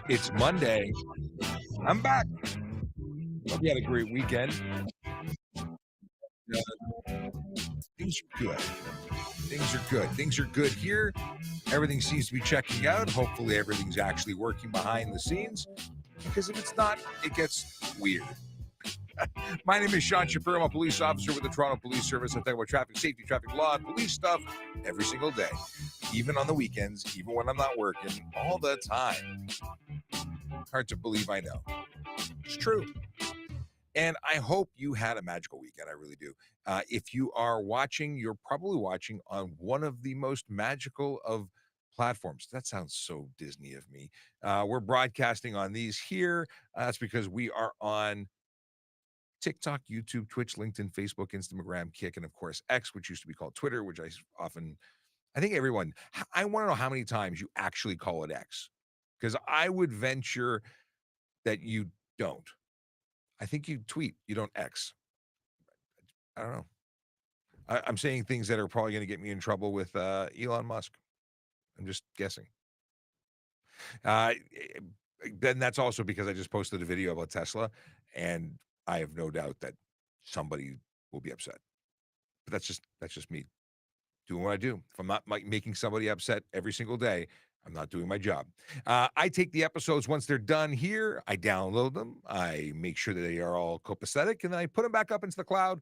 It's Monday. I'm back. Hope you had a great weekend. Things are good. Things are good. Things are good here. Everything seems to be checking out. Hopefully, everything's actually working behind the scenes. Because if it's not, it gets weird. My name is Sean Shapiro. I'm a police officer with the Toronto Police Service. I talk about traffic safety, traffic law, and police stuff every single day, even on the weekends, even when I'm not working, all the time. Hard to believe, I know. It's true. And I hope you had a magical weekend. I really do. If you are watching, you're probably watching on one of the most magical of platforms. That sounds so Disney of me. We're broadcasting on these here. That's because we are on TikTok, YouTube, Twitch, LinkedIn, Facebook, Instagram, Kick, and of course X, which used to be called Twitter, which I think everyone, I want to know how many times you actually call it X, because I would venture that you don't. I think you tweet, you don't X. I don't know. I'm saying things that are probably going to get me in trouble with Elon Musk. I'm just guessing. Then that's also because I just posted a video about Tesla, and I have no doubt that somebody will be upset. But that's just me doing what I do. If I'm not making somebody upset every single day, I'm not doing my job. I take the episodes once they're done here. I download them. I make sure that they are all copacetic, and then I put them back up into the cloud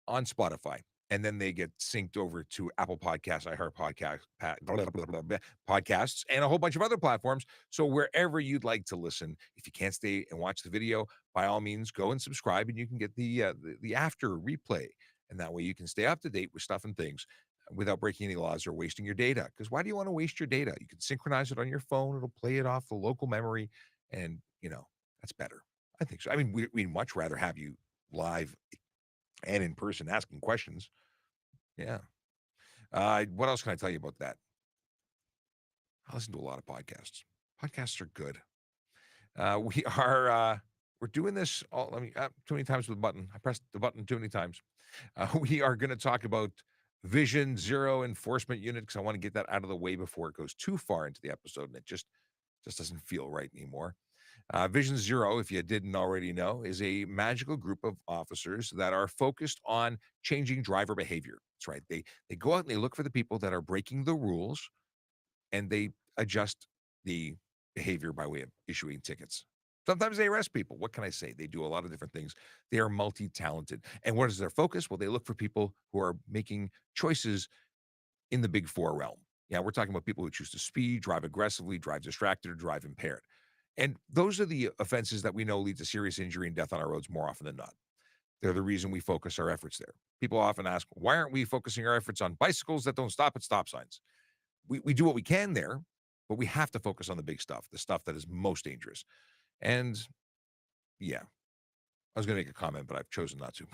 on Spotify. And then they get synced over to Apple Podcasts, iHeart Podcasts, and a whole bunch of other platforms. So wherever you'd like to listen, if you can't stay and watch the video, by all means, go and subscribe, and you can get the after replay. And that way you can stay up to date with stuff and things without breaking any laws or wasting your data. Because why do you want to waste your data? You can synchronize it on your phone. It'll play it off the local memory. And, that's better. I think so. I mean, we'd much rather have you live and in person asking questions. Yeah. What else can I tell you about that? I listen to a lot of podcasts. Podcasts are good. We're doing this. Too many times with the button. I pressed the button too many times. We are going to talk about Vision Zero Enforcement Unit because I want to get that out of the way before it goes too far into the episode and it just doesn't feel right anymore. Vision Zero, if you didn't already know, is a magical group of officers that are focused on changing driver behavior. That's right. They go out and they look for the people that are breaking the rules, and they adjust the behavior by way of issuing tickets. Sometimes they arrest people. What can I say? They do a lot of different things. They are multi-talented. And what is their focus? Well, they look for people who are making choices in the big four realm. Yeah, we're talking about people who choose to speed, drive aggressively, drive distracted, or drive impaired. And those are the offenses that we know lead to serious injury and death on our roads more often than not. They're the reason we focus our efforts there. People often ask, why aren't we focusing our efforts on bicycles that don't stop at stop signs? We do what we can there, but we have to focus on the big stuff, the stuff that is most dangerous. And yeah, I was going to make a comment, but I've chosen not to.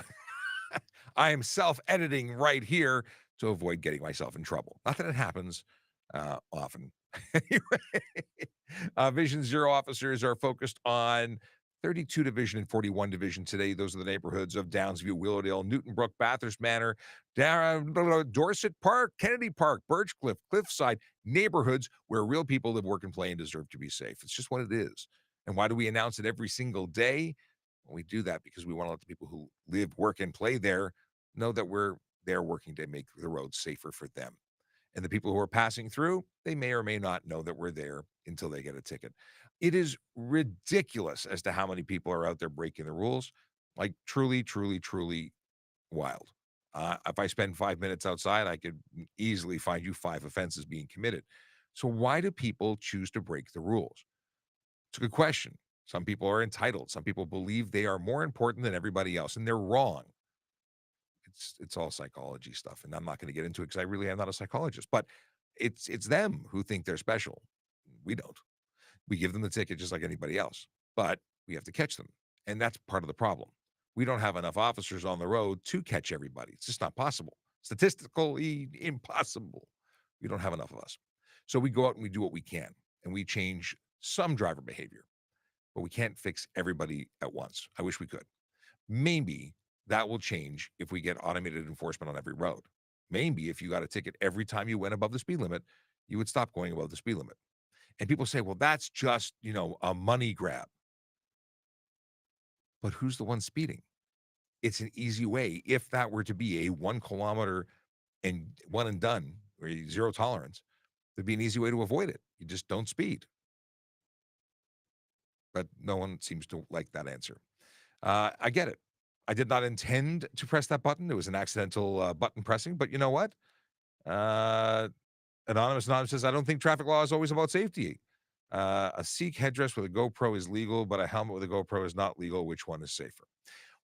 I am self-editing right here to avoid getting myself in trouble. Not that it happens often. Anyway, Vision Zero officers are focused on 32 Division and 41 Division today. Those are the neighborhoods of Downsview, Willowdale, Newtonbrook, Bathurst Manor, Dorset Park, Kennedy Park, Birchcliff, Cliffside, neighborhoods where real people live, work, and play and deserve to be safe. It's just what it is. And why do we announce it every single day? Well, we do that because we want to let the people who live, work, and play there know that we're there working to make the roads safer for them. And the people who are passing through, they may or may not know that we're there until they get a ticket. It is ridiculous as to how many people are out there breaking the rules. Like truly, truly, truly wild. If I spend 5 minutes outside, I could easily find you 5 offenses being committed. So why do people choose to break the rules? It's a good question. Some people are entitled. Some people believe they are more important than everybody else, and they're wrong. It's all psychology stuff, and I'm not going to get into it because I really am not a psychologist. But it's them who think they're special. We don't. We give them the ticket just like anybody else, but we have to catch them, and that's part of the problem. We don't have enough officers on the road to catch everybody. It's just not possible. Statistically impossible. We don't have enough of us. So we go out and we do what we can, and we change some driver behavior, but we can't fix everybody at once. I wish we could. Maybe that will change if we get automated enforcement on every road. Maybe if you got a ticket every time you went above the speed limit, you would stop going above the speed limit. And people say, well, that's just, a money grab. But who's the one speeding? It's an easy way. If that were to be a 1 kilometer and one and done, or zero tolerance, there'd be an easy way to avoid it. You just don't speed. But no one seems to like that answer. I get it. I did not intend to press that button. It was an accidental button pressing. But you know what? Uh, Anonymous says, I don't think traffic law is always about safety. A Sikh headdress with a GoPro is legal, but a helmet with a GoPro is not legal. Which one is safer?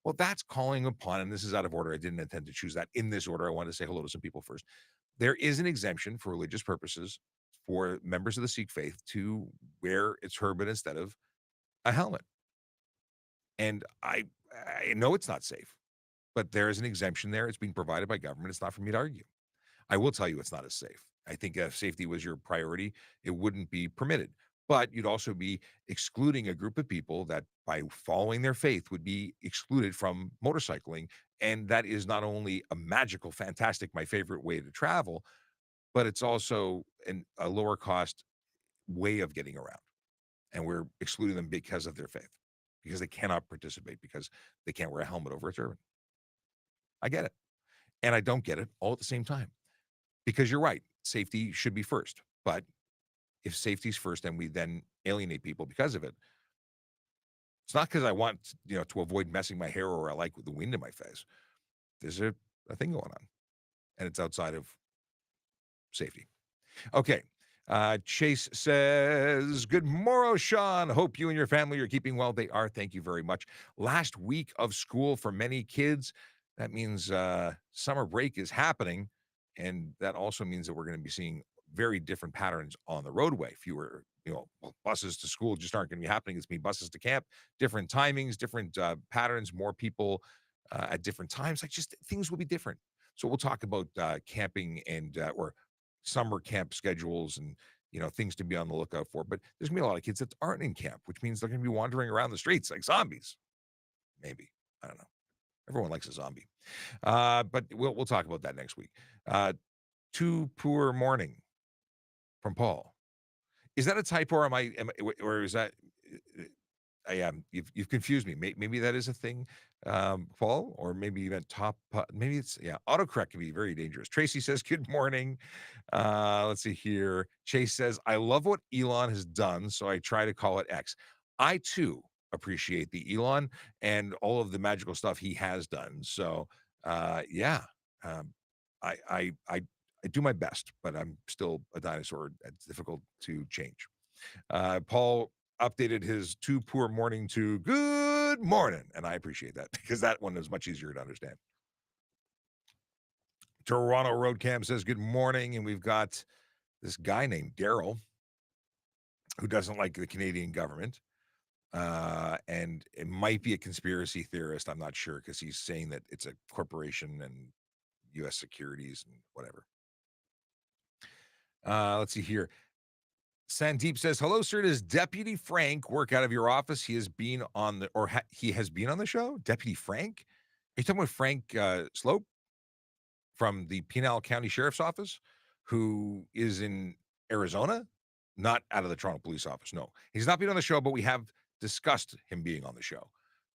Well, that's calling upon, and this is out of order. I didn't intend to choose that in this order. I wanted to say hello to some people first. There is an exemption for religious purposes for members of the Sikh faith to wear a turban instead of a helmet. And I know it's not safe, but there is an exemption there. It's being provided by government. It's not for me to argue. I will tell you it's not as safe. I think if safety was your priority, it wouldn't be permitted. But you'd also be excluding a group of people that, by following their faith, would be excluded from motorcycling. And that is not only a magical, fantastic, my favorite way to travel, but it's also a lower cost way of getting around. And we're excluding them because of their faith, because they cannot participate, because they can't wear a helmet over a turban. I get it. And I don't get it all at the same time. Because you're right, safety should be first. But if safety's first and we then alienate people because of it, it's not because I want, to avoid messing my hair or I like the wind in my face. There's a thing going on, and it's outside of safety. Okay. Chase says, good morrow, Sean. Hope you and your family are keeping well. They are. Thank you very much. Last week of school for many kids. That means summer break is happening. And that also means that we're going to be seeing very different patterns on the roadway. Fewer, buses to school just aren't going to be happening. It's me buses to camp, different timings, different patterns, more people at different times. Like, just things will be different. So we'll talk about camping and or summer camp schedules and things to be on the lookout for. But there's gonna be a lot of kids that aren't in camp, which means they're gonna be wandering around the streets like zombies. Maybe, I don't know. Everyone likes a zombie, but we'll talk about that next week. Too poor morning from Paul. Is that a typo, or or is that? I am. You've confused me. Maybe that is a thing, Paul, or maybe even maybe it's, yeah. Autocorrect can be very dangerous. Tracy says, "Good morning." Let's see here. Chase says, "I love what Elon has done, so I try to call it X." I too appreciate the Elon and all of the magical stuff he has done. So, yeah, um, I, I I I do my best, but I'm still a dinosaur. It's difficult to change. Paul updated his too poor morning to good morning, and I appreciate that because that one is much easier to understand. Toronto Road Cam says good morning, and we've got this guy named Daryl who doesn't like the Canadian government. And it might be a conspiracy theorist. I'm not sure because he's saying that it's a corporation and U.S. securities and whatever. Let's see here. Sandeep says, "Hello, sir. Does Deputy Frank work out of your office? He has been on he has been on the show. Deputy Frank? Are you talking about Frank Slope from the Pinal County Sheriff's Office, who is in Arizona, not out of the Toronto Police Office? No, he's not been on the show, but we have discussed him being on the show.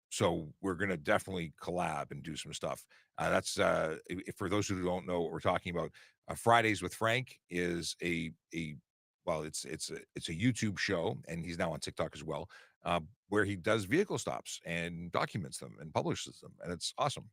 So we're going to definitely collab and do some stuff. That's for those who don't know what we're talking about. Fridays with Frank is a well, it's a YouTube show, and he's now on TikTok as well, where he does vehicle stops and documents them and publishes them, and it's awesome.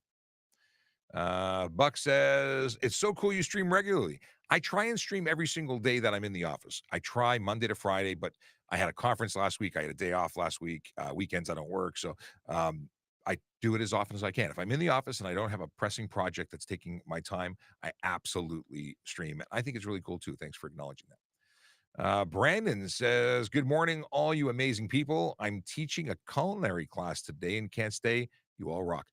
Buck says, it's so cool you stream regularly. I try and stream every single day that I'm in the office. I try Monday to Friday, but I had a conference last week. I had a day off last week. Weekends I don't work. So I do it as often as I can. If I'm in the office and I don't have a pressing project that's taking my time, I absolutely stream it. I think it's really cool too. Thanks for acknowledging that. Brandon says, good morning, all you amazing people. I'm teaching a culinary class today and can't stay. You all rock.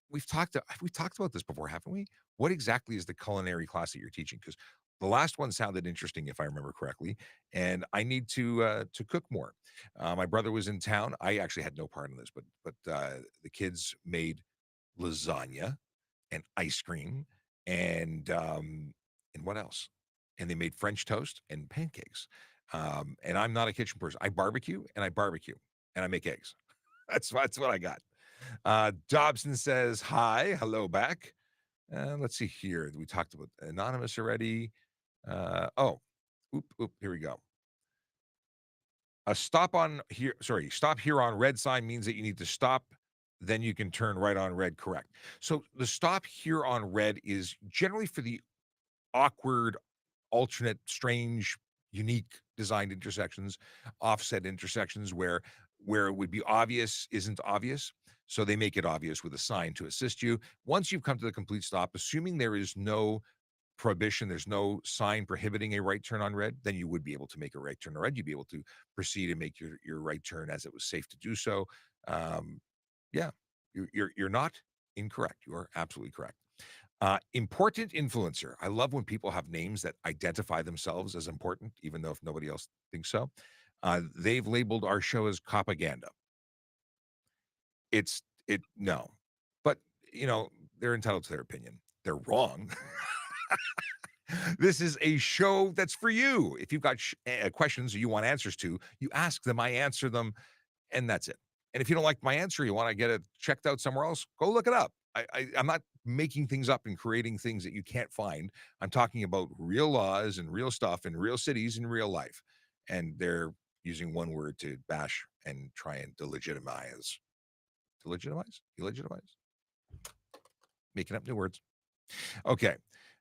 We've talked about this before, haven't we? What exactly is the culinary class that you're teaching? Because the last one sounded interesting, if I remember correctly, and I need to cook more. My brother was in town. I actually had no part in this, but the kids made lasagna and ice cream and what else? And they made French toast and pancakes. And I'm not a kitchen person. I barbecue and I make eggs. That's what I got. Dobson says, hi, hello back. Let's see here. We talked about anonymous already. Here we go. A stop here on red sign means that you need to stop, then you can turn right on red, correct. So the stop here on red is generally for the awkward, alternate, strange, unique designed intersections, offset intersections where it would be obvious isn't obvious. So they make it obvious with a sign to assist you. Once you've come to the complete stop, assuming there is no prohibition, there's no sign prohibiting a right turn on red, then you would be able to make a right turn on red. You'd be able to proceed and make your right turn as it was safe to do so. Um, yeah, you're not incorrect. You are absolutely correct. Important influencer. I love when people have names that identify themselves as important, even though if nobody else thinks so. They've labeled our show as propaganda. No, but they're entitled to their opinion. They're wrong. This is a show that's for you. If you've got questions you want answers to, you ask them, I answer them, and that's it. And if you don't like my answer, you want to get it checked out somewhere else, go look it up. I'm not making things up and creating things that you can't find. I'm talking about real laws and real stuff in real cities in real life. And they're using one word to bash and try and delegitimize. Delegitimize? Making up new words. Okay.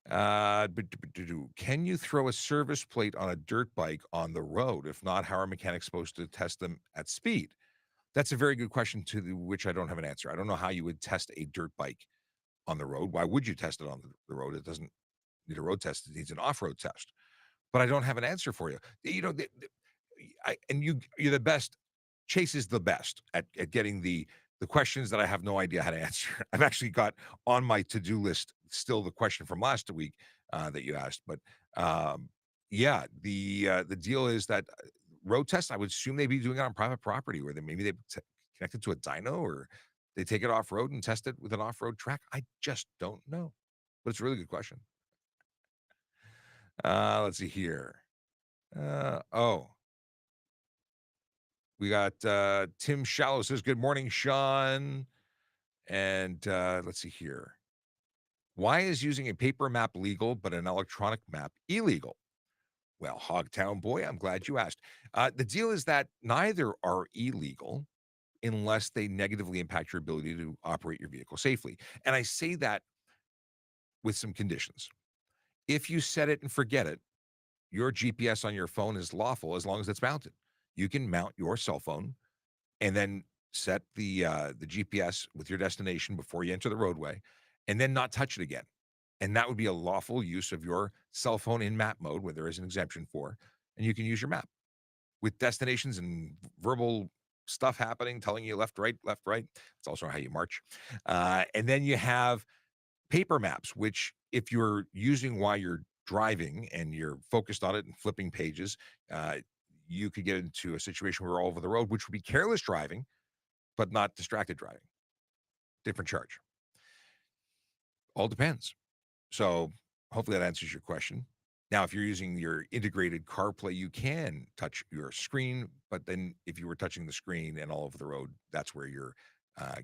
Can you throw a service plate on a dirt bike on the road? If not, how are mechanics supposed to test them at speed? That's a very good question which I don't have an answer. I don't know how you would test a dirt bike on the road. Why would you test it on the road? It doesn't need a road test. It needs an off-road test. But I don't have an answer for you. You're the best. Chase is the best at getting the questions that I have no idea how to answer. I've actually got on my to-do list still the question from last week that you asked. But yeah, the deal is that road tests, I would assume they'd be doing it on private property where maybe they connected to a dyno or they take it off road and test it with an off-road track. I just don't know. But it's a really good question. Let's see here. We got Tim Shallow says, good morning, Sean. And let's see here. Why is using a paper map legal, but an electronic map illegal? Well, Hogtown boy, I'm glad you asked. The deal is that neither are illegal unless they negatively impact your ability to operate your vehicle safely. And I say that with some conditions. If you set it and forget it, your GPS on your phone is lawful as long as it's mounted. You can mount your cell phone and then set the GPS with your destination before you enter the roadway, and then not touch it again. And that would be a lawful use of your cell phone in map mode, where there is an exemption for, and you can use your map with destinations and verbal stuff happening, telling you left, right, left, right. It's also how you march. And then you have paper maps, which if you're using while you're driving and you're focused on it and flipping pages, you could get into a situation where you're all over the road, which would be careless driving, but not distracted driving. Different charge. All depends. So hopefully that answers your question. Now, if you're using your integrated CarPlay, you can touch your screen, but then if you were touching the screen and all over the road, that's where your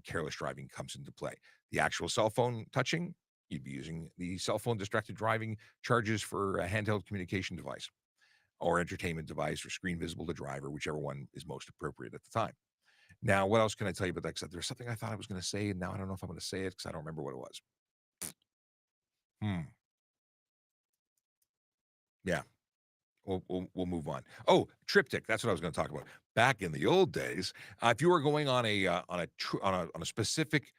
careless driving comes into play. The actual cell phone touching, you'd be using the cell phone distracted driving charges for a handheld communication device or entertainment device or screen visible to driver, whichever one is most appropriate at the time. Now, what else can I tell you about that? There's something I thought I was going to say, and now I don't know if I'm going to say it because I don't remember what it was. Yeah, we'll move on. Oh, triptych. That's what I was going to talk about. Back in the old days, if you were going on a specific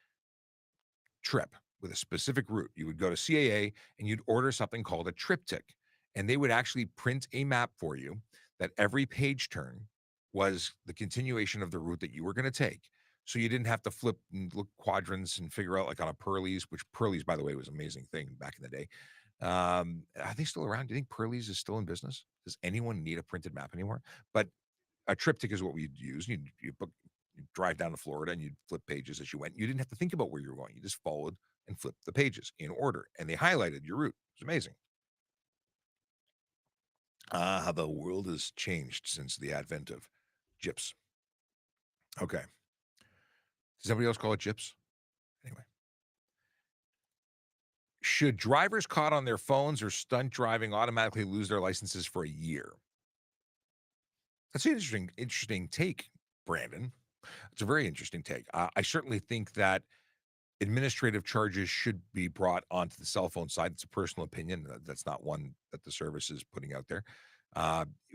trip with a specific route, you would go to CAA and you'd order something called a triptych, and they would actually print a map for you that every page turn was the continuation of the route that you were going to take. So you didn't have to flip and look quadrants and figure out like on a Pearlies, which Pearlies, by the way, was an amazing thing back in the day. Are they still around? Do you think Pearlies is still in business? Does anyone need a printed map anymore? But a triptych is what we'd use. You drive down to Florida and you'd flip pages as you went. You didn't have to think about where you were going. You just followed and flipped the pages in order, and they highlighted your route. It was amazing. Ah, how the world has changed since the advent of gyps. Okay. Does anybody else call it gyps? Anyway. Should drivers caught on their phones or stunt driving automatically lose their licenses for a year? That's an interesting take, Brandon. It's a very interesting take. I certainly think that administrative charges should be brought onto the cell phone side. It's a personal opinion. That's not one that the service is putting out there.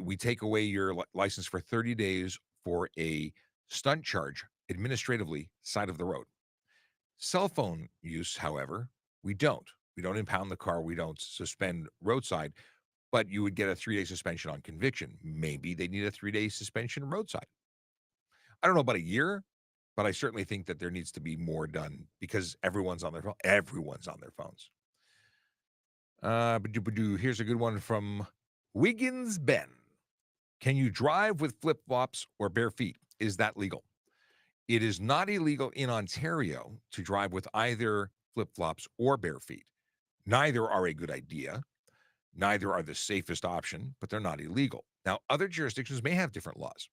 We take away your license for 30 days for a stunt charge administratively side of the road. Cell phone use, however, we don't. We don't impound the car. We don't suspend roadside, but you would get a 3-day suspension on conviction. Maybe they need a 3-day suspension roadside. I don't know about a year, but I certainly think that there needs to be more done because everyone's on their phone. Everyone's on their phones. Here's a good one from Wiggins Ben. Can you drive with flip flops or bare feet? Is that legal? It is not illegal in Ontario to drive with either flip flops or bare feet. Neither are a good idea. Neither are the safest option, but they're not illegal. Now, other jurisdictions may have different laws,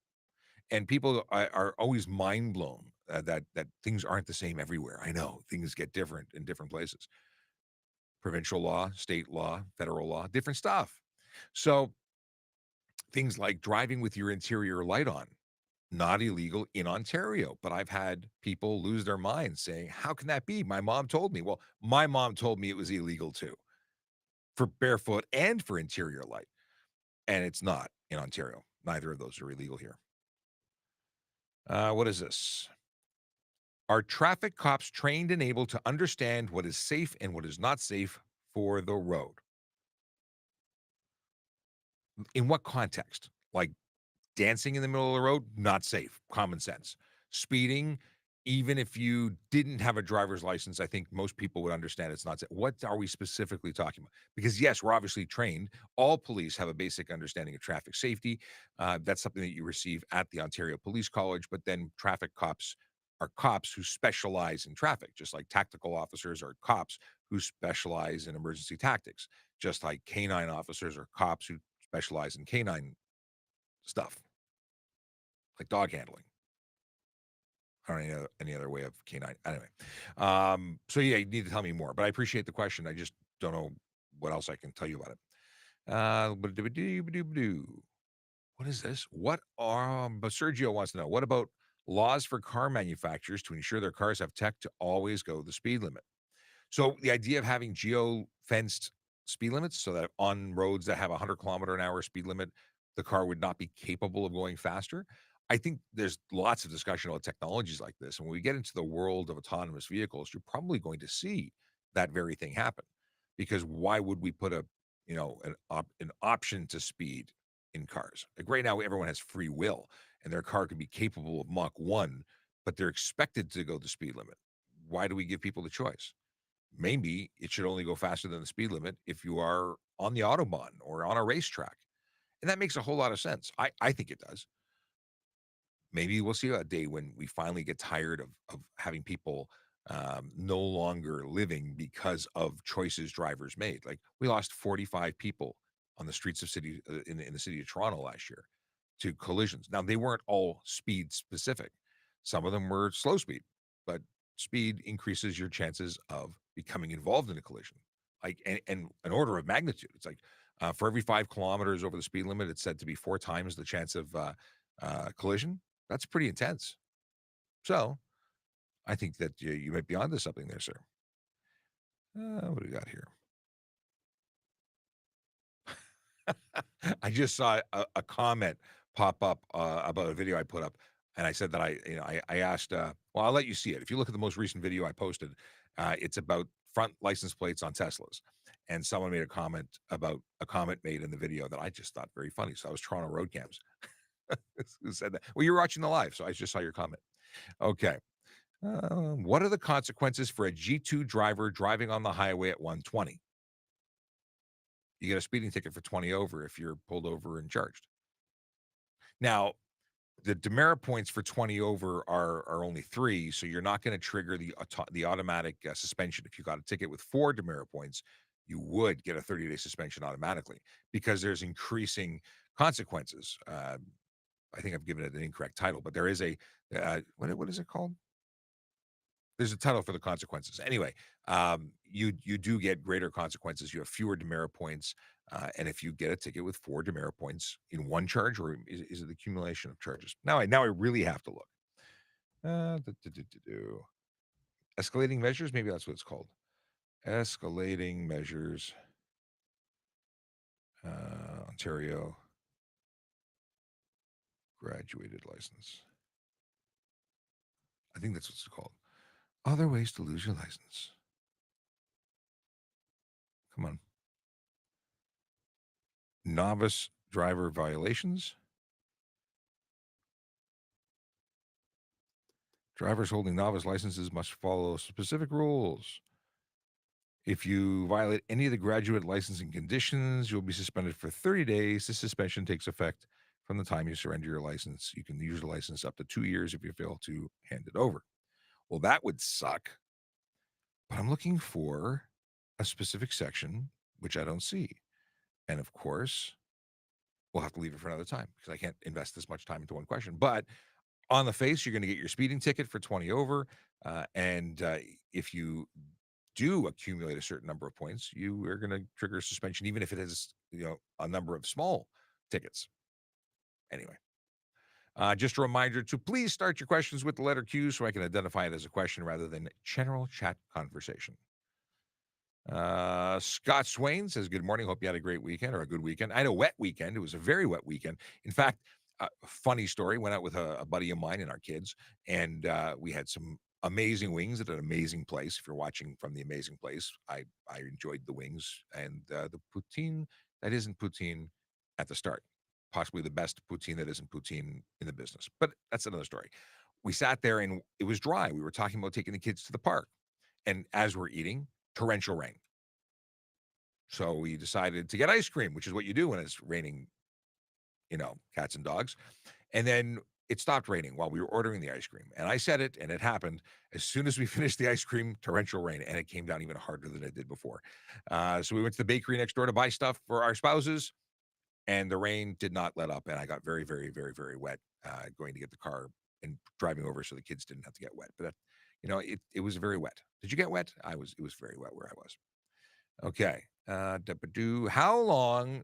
and people are always mind blown that things aren't the same everywhere. I know things get different in different places. Provincial law, state law, federal law, different stuff. So things like driving with your interior light on, not illegal in Ontario. But I've had people lose their minds saying, how can that be? My mom told me. Well, my mom told me it was illegal too for barefoot and for interior light. And it's not in Ontario. Neither of those are illegal here. What is this? Are traffic cops trained and able to understand what is safe and what is not safe for the road? In what context? Like dancing in the middle of the road, not safe. Common sense. Speeding, even if you didn't have a driver's license, I think most people would understand it's not safe. What are we specifically talking about? Because yes, we're obviously trained. All police have a basic understanding of traffic safety. That's something that you receive at the Ontario Police College. But then traffic cops are cops who specialize in traffic, just like tactical officers are cops who specialize in emergency tactics, just like canine officers are cops who specialize in canine stuff like dog handling. I don't know any other way of canine. Anyway, so yeah, you need to tell me more. But I appreciate the question. I just don't know what else I can tell you about it. What is this? But Sergio wants to know, what about laws for car manufacturers to ensure their cars have tech to always go the speed limit? So the idea of having geo-fenced speed limits so that on roads that have a 100-kilometer-an-hour speed limit, the car would not be capable of going faster. I think there's lots of discussion about technologies like this, and when we get into the world of autonomous vehicles, you're probably going to see that very thing happen. Because why would we put an option to speed in cars? Like right now, everyone has free will, and their car can be capable of Mach 1, but they're expected to go the speed limit. Why do we give people the choice? Maybe it should only go faster than the speed limit if you are on the Autobahn or on a racetrack. And that makes a whole lot of sense. I think it does. Maybe we'll see a day when we finally get tired of having people no longer living because of choices drivers made. Like we lost 45 people on the streets of in the city of Toronto last year to collisions. Now they weren't all speed specific. Some of them were slow speed, but speed increases your chances of becoming involved in a collision. Like and an order of magnitude. It's like for every 5 kilometers over the speed limit, it's said to be 4 times the chance of collision. That's pretty intense. So I think that you might be onto something there, sir. What do we got here? I just saw a comment pop up about a video I put up, and I said that I asked. Well, I'll let you see it. If you look at the most recent video I posted, it's about front license plates on Teslas, and someone made a comment about a comment made in the video that I just thought very funny. So I was Toronto road cams. Who said that? Well, you're watching the live, so I just saw your comment. Okay. What are the consequences for a G2 driver driving on the highway at 120? You get a speeding ticket for 20 over if you're pulled over and charged. Now, the demerit points for 20 over are only 3, so you're not going to trigger the automatic suspension. If you got a ticket with 4 demerit points, you would get a 30-day suspension automatically because there's increasing consequences. I think I've given it an incorrect title, but there is a what is it called? There's a title for the consequences. Anyway, you do get greater consequences. You have fewer demerit points, and if you get a ticket with 4 demerit points in one charge, or is it the accumulation of charges? Now I really have to look. Escalating measures, maybe that's what it's called. Escalating measures, Ontario graduated license. I think that's what it's called. Other ways to lose your license. Come on. Novice driver violations. Drivers holding novice licenses must follow specific rules. If you violate any of the graduate licensing conditions, you'll be suspended for 30 days. This suspension takes effect from the time you surrender your license. You can use the license up to 2 years if you fail to hand it over. Well, that would suck. But I'm looking for a specific section, which I don't see. And of course, we'll have to leave it for another time because I can't invest this much time into one question. But on the face, you're going to get your speeding ticket for 20 over. And if you do accumulate a certain number of points, you are going to trigger suspension, even if it is, a number of small tickets. Anyway, just a reminder to please start your questions with the letter Q so I can identify it as a question rather than general chat conversation. Scott Swain says, good morning. Hope you had a great weekend or a good weekend. I had a wet weekend. It was a very wet weekend. In fact, funny story, went out with a buddy of mine and our kids, and we had some amazing wings at an amazing place. If you're watching from the amazing place, I enjoyed the wings and the poutine that isn't poutine at the start. Possibly the best poutine that isn't poutine in the business. But that's another story. We sat there and it was dry. We were talking about taking the kids to the park. And as we're eating, torrential rain. So we decided to get ice cream, which is what you do when it's raining, cats and dogs. And then it stopped raining while we were ordering the ice cream. And I said it, and it happened. As soon as we finished the ice cream, torrential rain, and it came down even harder than it did before. So we went to the bakery next door to buy stuff for our spouses, and the rain did not let up. And I got very, very, very, very wet going to get the car and driving over so the kids didn't have to get wet. But, it was very wet. Did you get wet? It was very wet where I was. Okay. How long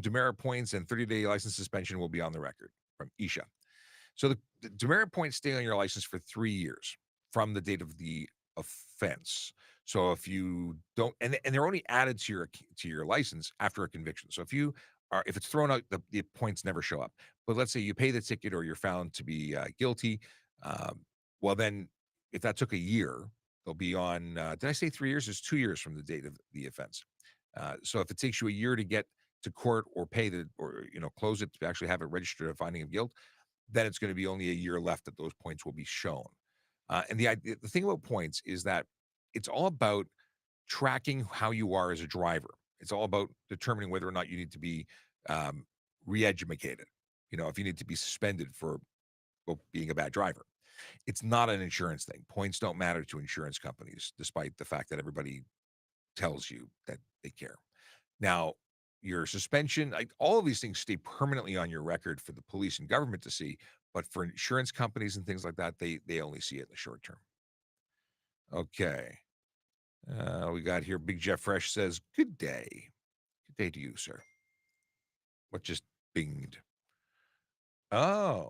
demerit points and 30-day license suspension will be on the record? From Isha. So the demerit points stay on your license for 3 years from the date of the offense. So if you don't, and they're only added to your license after a conviction. So if it's thrown out, the points never show up. But let's say you pay the ticket or you're found to be guilty. Well, then if that took a year, they'll be on. Did I say 3 years? It's 2 years from the date of the offense. So if it takes you a year to get to court or close it to actually have it registered a finding of guilt, then it's going to be only a year left that those points will be shown. And the thing about points is that it's all about tracking how you are as a driver. It's all about determining whether or not you need to be re-educated. If you need to be suspended for being a bad driver. It's not an insurance thing. Points don't matter to insurance companies, despite the fact that everybody tells you that they care. Now, your suspension, all of these things stay permanently on your record for the police and government to see, but for insurance companies and things like that, they only see it in the short term. Okay. We got here, Big Jeff Fresh says, good day. Good day to you, sir. What just binged? Oh.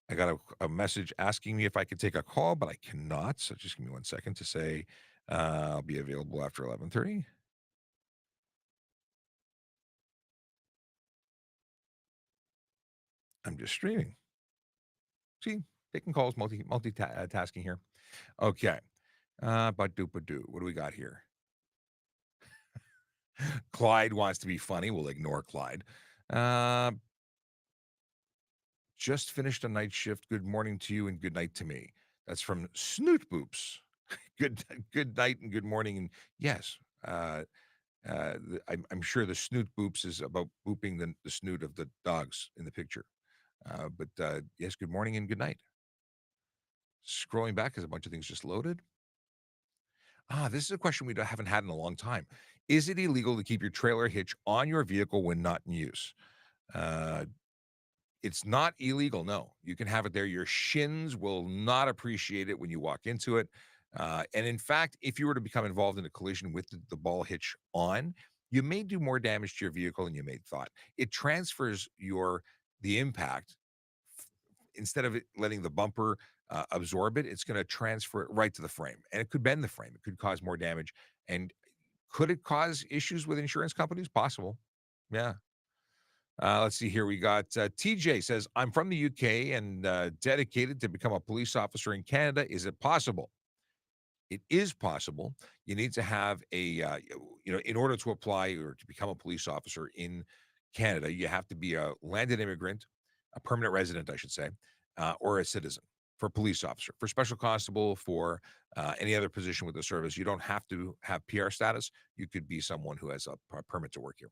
I got a message asking me if I could take a call, but I cannot. So just give me 1 second to say I'll be available after 11:30. I'm just streaming. See, taking calls, multitasking here. Okay. Ba-do. What do we got here? Clyde wants to be funny. We'll ignore Clyde. Just finished a night shift. Good morning to you and good night to me. That's from Snoot Boops. Good night and good morning. And yes, I'm sure the snoot boops is about booping the snoot of the dogs in the picture. But yes, good morning and good night. Scrolling back because a bunch of things just loaded. This is a question we haven't had in a long time. Is it illegal to keep your trailer hitch on your vehicle when not in use? Uh, it's not illegal, no. You can have it there. Your shins will not appreciate it when you walk into it. And in fact, if you were to become involved in a collision with the ball hitch on, you may do more damage to your vehicle than you may thought. It transfers the impact instead of it letting the bumper absorb it. It's going to transfer it right to the frame, and it could bend the frame. It could cause more damage. And could it cause issues with insurance companies? Possible. Yeah. Let's see here. We got TJ says, I'm from the UK and dedicated to become a police officer in Canada. Is it possible? It is possible. You need to have in order to apply or to become a police officer in Canada, you have to be a landed immigrant, a permanent resident, I should say, or a citizen for police officer. For special constable, for any other position with the service, you don't have to have PR status. You could be someone who has a permit to work here.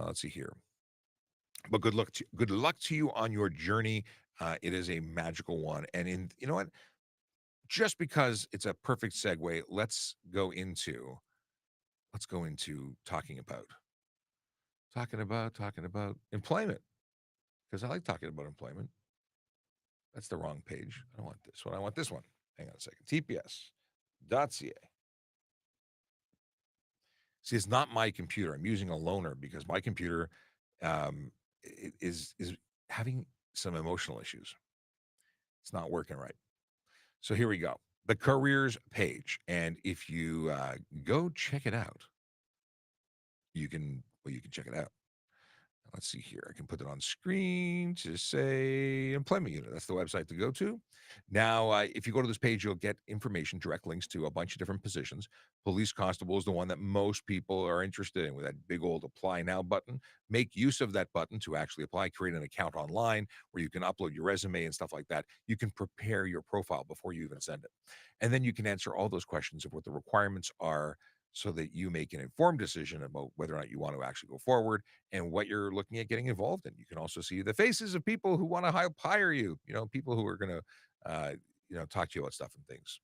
Let's see here. But good luck to you on your journey. It is a magical one. And you know what? Just because it's a perfect segue, let's go into talking about employment, because I like talking about employment. That's the wrong page. I don't want this one. I want this one. Hang on a second. TPS.ca. See, it's not my computer. I'm using a loaner because my computer um, is having some emotional issues. It's not working right. So here we go. The careers page. And if you go check it out, you can check it out. Let's see here. I can put it on screen to say employment unit. That's the website to go to. Now, if you go to this page, you'll get information, direct links to a bunch of different positions. Police constable is the one that most people are interested in with that big old apply now button. Make use of that button to actually apply, create an account online where you can upload your resume and stuff like that. You can prepare your profile before you even send it. And then you can answer all those questions of what the requirements are so that you make an informed decision about whether or not you want to actually go forward and what you're looking at getting involved in. You can also see the faces of people who want to hire you, people who are going to, talk to you about stuff and things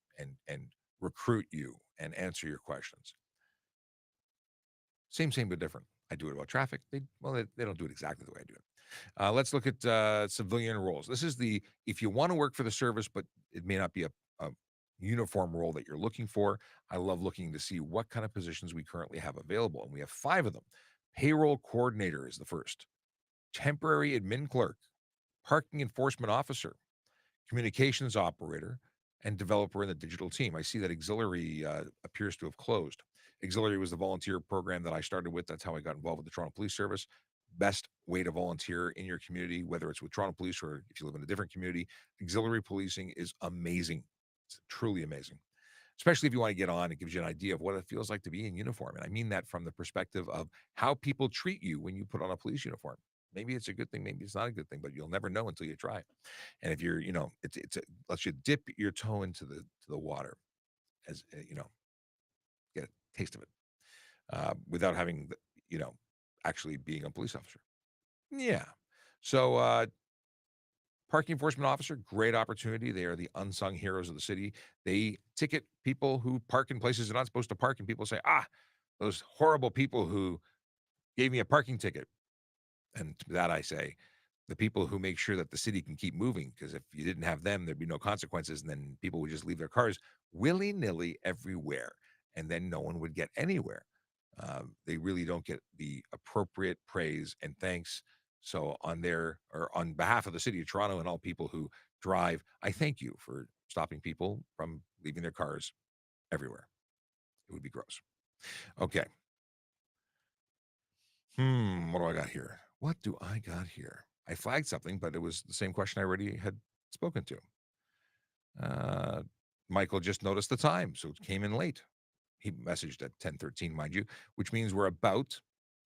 and recruit you and answer your questions. Same, but different. I do it about traffic. They don't do it exactly the way I do it. Let's look at civilian roles. This is if you want to work for the service, but it may not be a uniform role that you're looking for. I love looking to see what kind of positions we currently have available, and we have 5 of them. Payroll coordinator is the first. Temporary admin clerk, parking enforcement officer, communications operator, and developer in the digital team. I see that auxiliary appears to have closed. Auxiliary was the volunteer program that I started with. That's how I got involved with the Toronto Police Service. Best way to volunteer in your community, whether it's with Toronto Police or if you live in a different community. Auxiliary policing is amazing. It's truly amazing, especially if you want to get on. It gives you an idea of what it feels like to be in uniform. And I mean that from the perspective of how people treat you when you put on a police uniform. Maybe it's a good thing, maybe it's not a good thing, but you'll never know until you try it. And if you're, lets you dip your toe into the water as get a taste of it without having, actually being a police officer. Yeah. So parking enforcement officer, great opportunity. They are the unsung heroes of the city. They ticket people who park in places they're not supposed to park, and people say, those horrible people who gave me a parking ticket. And to that I say, the people who make sure that the city can keep moving, because if you didn't have them, there'd be no consequences, and then people would just leave their cars willy-nilly everywhere, and then no one would get anywhere. They really don't get the appropriate praise and thanks. So on behalf of the city of Toronto and all people who drive, I thank you for stopping people from leaving their cars everywhere. It would be gross. Okay. What do I got here? What do I got here? I flagged something, but it was the same question I already had spoken to. Michael just noticed the time, so it came in late. He messaged at 10:13, mind you, which means we're about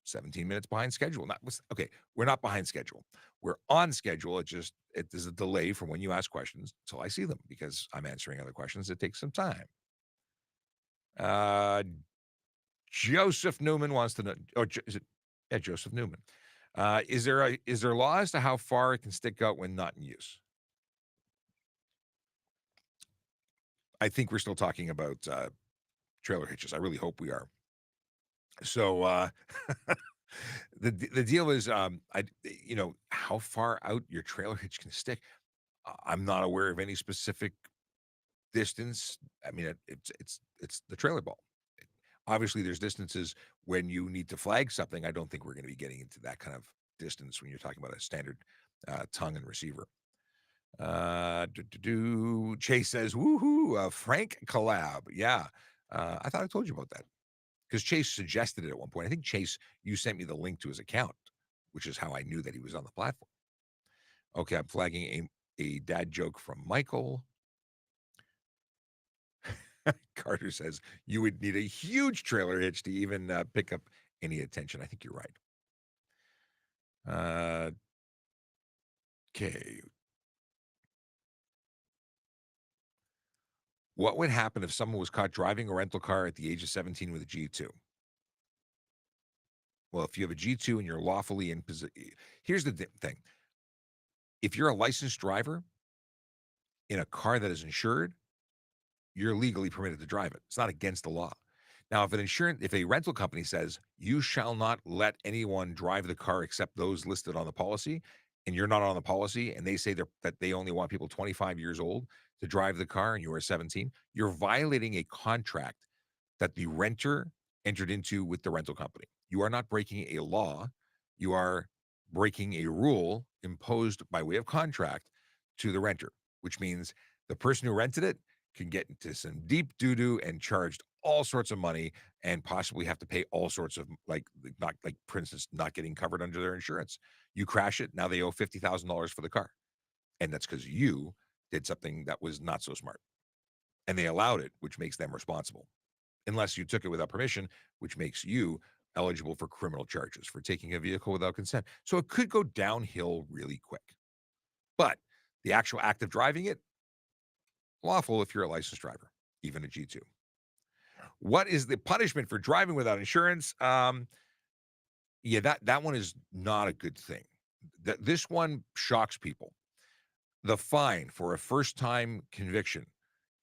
17 minutes behind schedule. Okay, we're not behind schedule. We're on schedule. There's a delay from when you ask questions till I see them because I'm answering other questions. It takes some time. Joseph Newman wants to know. Oh, is it? Yeah, Joseph Newman. Is there law as to how far it can stick out when not in use? I think we're still talking about trailer hitches. I really hope we are. So the deal is, how far out your trailer hitch can stick. I'm not aware of any specific distance. I mean, it's the trailer ball. Obviously, there's distances when you need to flag something. I don't think we're going to be getting into that kind of distance when you're talking about a standard tongue and receiver. Chase says, "Woohoo, a Frank collab." Yeah, I thought I told you about that because Chase suggested it at one point. I think Chase, you sent me the link to his account, which is how I knew that he was on the platform. Okay, I'm flagging a dad joke from Michael. Carter says you would need a huge trailer hitch to even pick up any attention. I think you're right. Okay. What would happen if someone was caught driving a rental car at the age of 17 with a G2? Well, if you have a G2 and you're lawfully in position, here's the thing. If you're a licensed driver in a car that is insured, you're legally permitted to drive it. It's not against the law. Now, if a rental company says you shall not let anyone drive the car except those listed on the policy, and you're not on the policy, and they say that they only want people 25 years old to drive the car, and you are 17, you're violating a contract that the renter entered into with the rental company. You are not breaking a law. You are breaking a rule imposed by way of contract to the renter, which means the person who rented it can get into some deep doo-doo and charged all sorts of money and possibly have to pay all sorts of not like for instance not getting covered under their insurance. You crash it, now they owe $50,000 for the car. And that's because you did something that was not so smart. And they allowed it, which makes them responsible. Unless you took it without permission, which makes you eligible for criminal charges for taking a vehicle without consent. So it could go downhill really quick. But the actual act of driving it, lawful if you're a licensed driver, even a G2. What is the punishment for driving without insurance? Yeah, that one is not a good thing. This one shocks people. The fine for a first-time conviction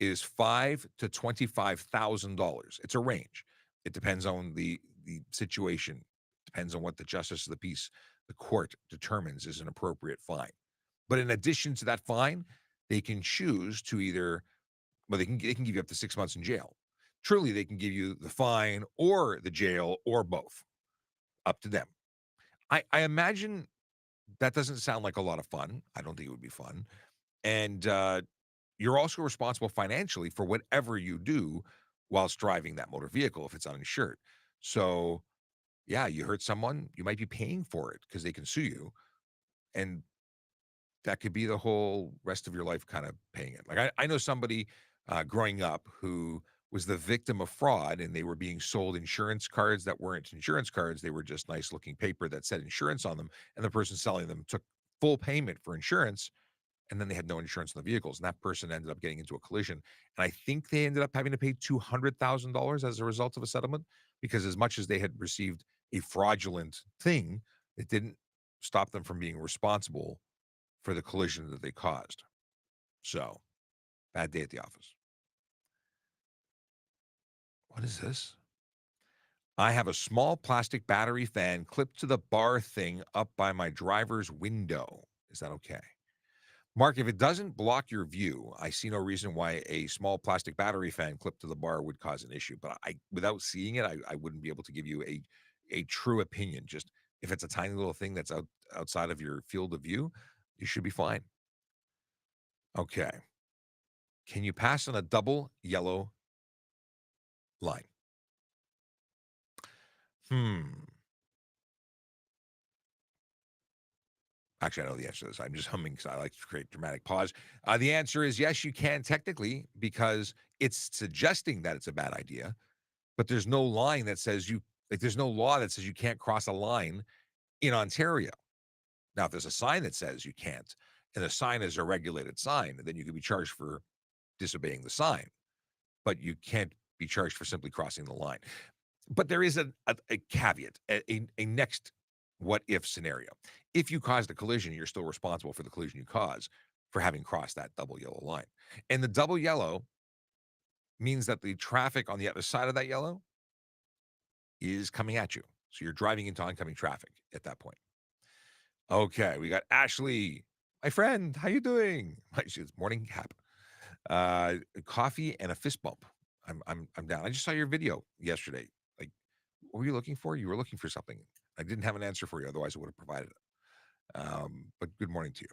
is $5,000 to $25,000. It's a range. It depends on the situation. Depends on what the justice of the peace, the court determines is an appropriate fine. But in addition to that fine, they can choose to either they can give you up to 6 months in jail. Truly, they can give you the fine or the jail or both. Up to them. I imagine that doesn't sound like a lot of fun. I don't think it would be fun. And you're also responsible financially for whatever you do whilst driving that motor vehicle if it's uninsured. So, yeah, you hurt someone, you might be paying for it because they can sue you. And that could be the whole rest of your life kind of paying it. Like I know somebody growing up who was the victim of fraud and they were being sold insurance cards that weren't insurance cards. They were just nice looking paper that said insurance on them. And the person selling them took full payment for insurance and then they had no insurance on the vehicles. And that person ended up getting into a collision. And I think they ended up having to pay $200,000 as a result of a settlement because as much as they had received a fraudulent thing, it didn't stop them from being responsible for the collision that they caused. So, bad day at the office. What is this? I have a small plastic battery fan clipped to the bar thing up by my driver's window. Is that okay? Mark, if it doesn't block your view, I see no reason why a small plastic battery fan clipped to the bar would cause an issue. But without seeing it, I wouldn't be able to give you a true opinion. Just if it's a tiny little thing that's outside of your field of view, you should be fine. Okay. Can you pass on a double yellow line? Hmm. Actually, I know the answer to this. I'm just humming because I like to create dramatic pause. The answer is yes, you can technically because it's suggesting that it's a bad idea, but there's no line that says there's no law that says you can't cross a line in Ontario. Now, if there's a sign that says you can't, and the sign is a regulated sign, then you could be charged for disobeying the sign, but you can't be charged for simply crossing the line. But there is a caveat, a next what if scenario. If you caused a collision, you're still responsible for the collision you caused for having crossed that double yellow line. And the double yellow means that the traffic on the other side of that yellow is coming at you. So you're driving into oncoming traffic at that point. Okay, we got Ashley, my friend. How you doing? It's morning cap. Coffee and a fist bump. I'm down. I just saw your video yesterday. Like, what were you looking for? You were looking for something. I didn't have an answer for you, otherwise I would have provided it. But good morning to you.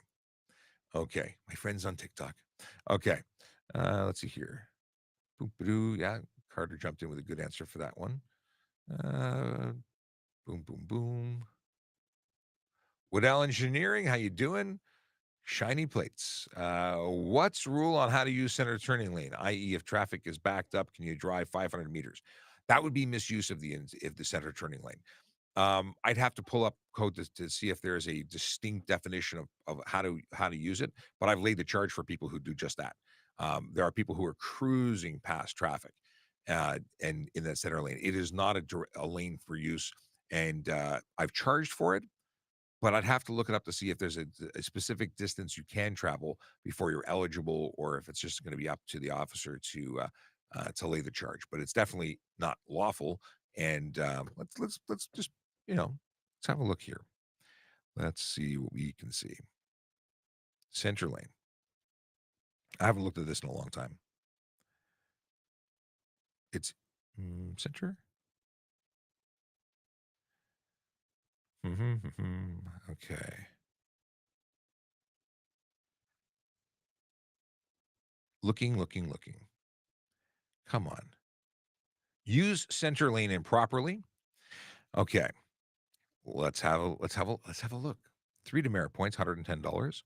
Okay, my friends on TikTok. Okay, let's see here. Boom, ba-doo. Yeah, Carter jumped in with a good answer for that one. Boom, boom, boom. Woodell Engineering, how you doing? Shiny plates. What's rule on how to use center turning lane? I.e., if traffic is backed up, can you drive 500 meters? That would be misuse of the center turning lane. I'd have to pull up code to see if there's a distinct definition of how to use it. But I've laid the charge for people who do just that. There are people who are cruising past traffic, and in that center lane, it is not a lane for use, and I've charged for it. But I'd have to look it up to see if there's a specific distance you can travel before you're eligible, or if it's just going to be up to the officer to lay the charge. But it's definitely not lawful. And let's just let's have a look here. Let's see what we can see. Center lane. I haven't looked at this in a long time. It's center. Okay. Looking. Come on. Use center lane improperly. Okay. Let's have a look. 3 demerit points, $110.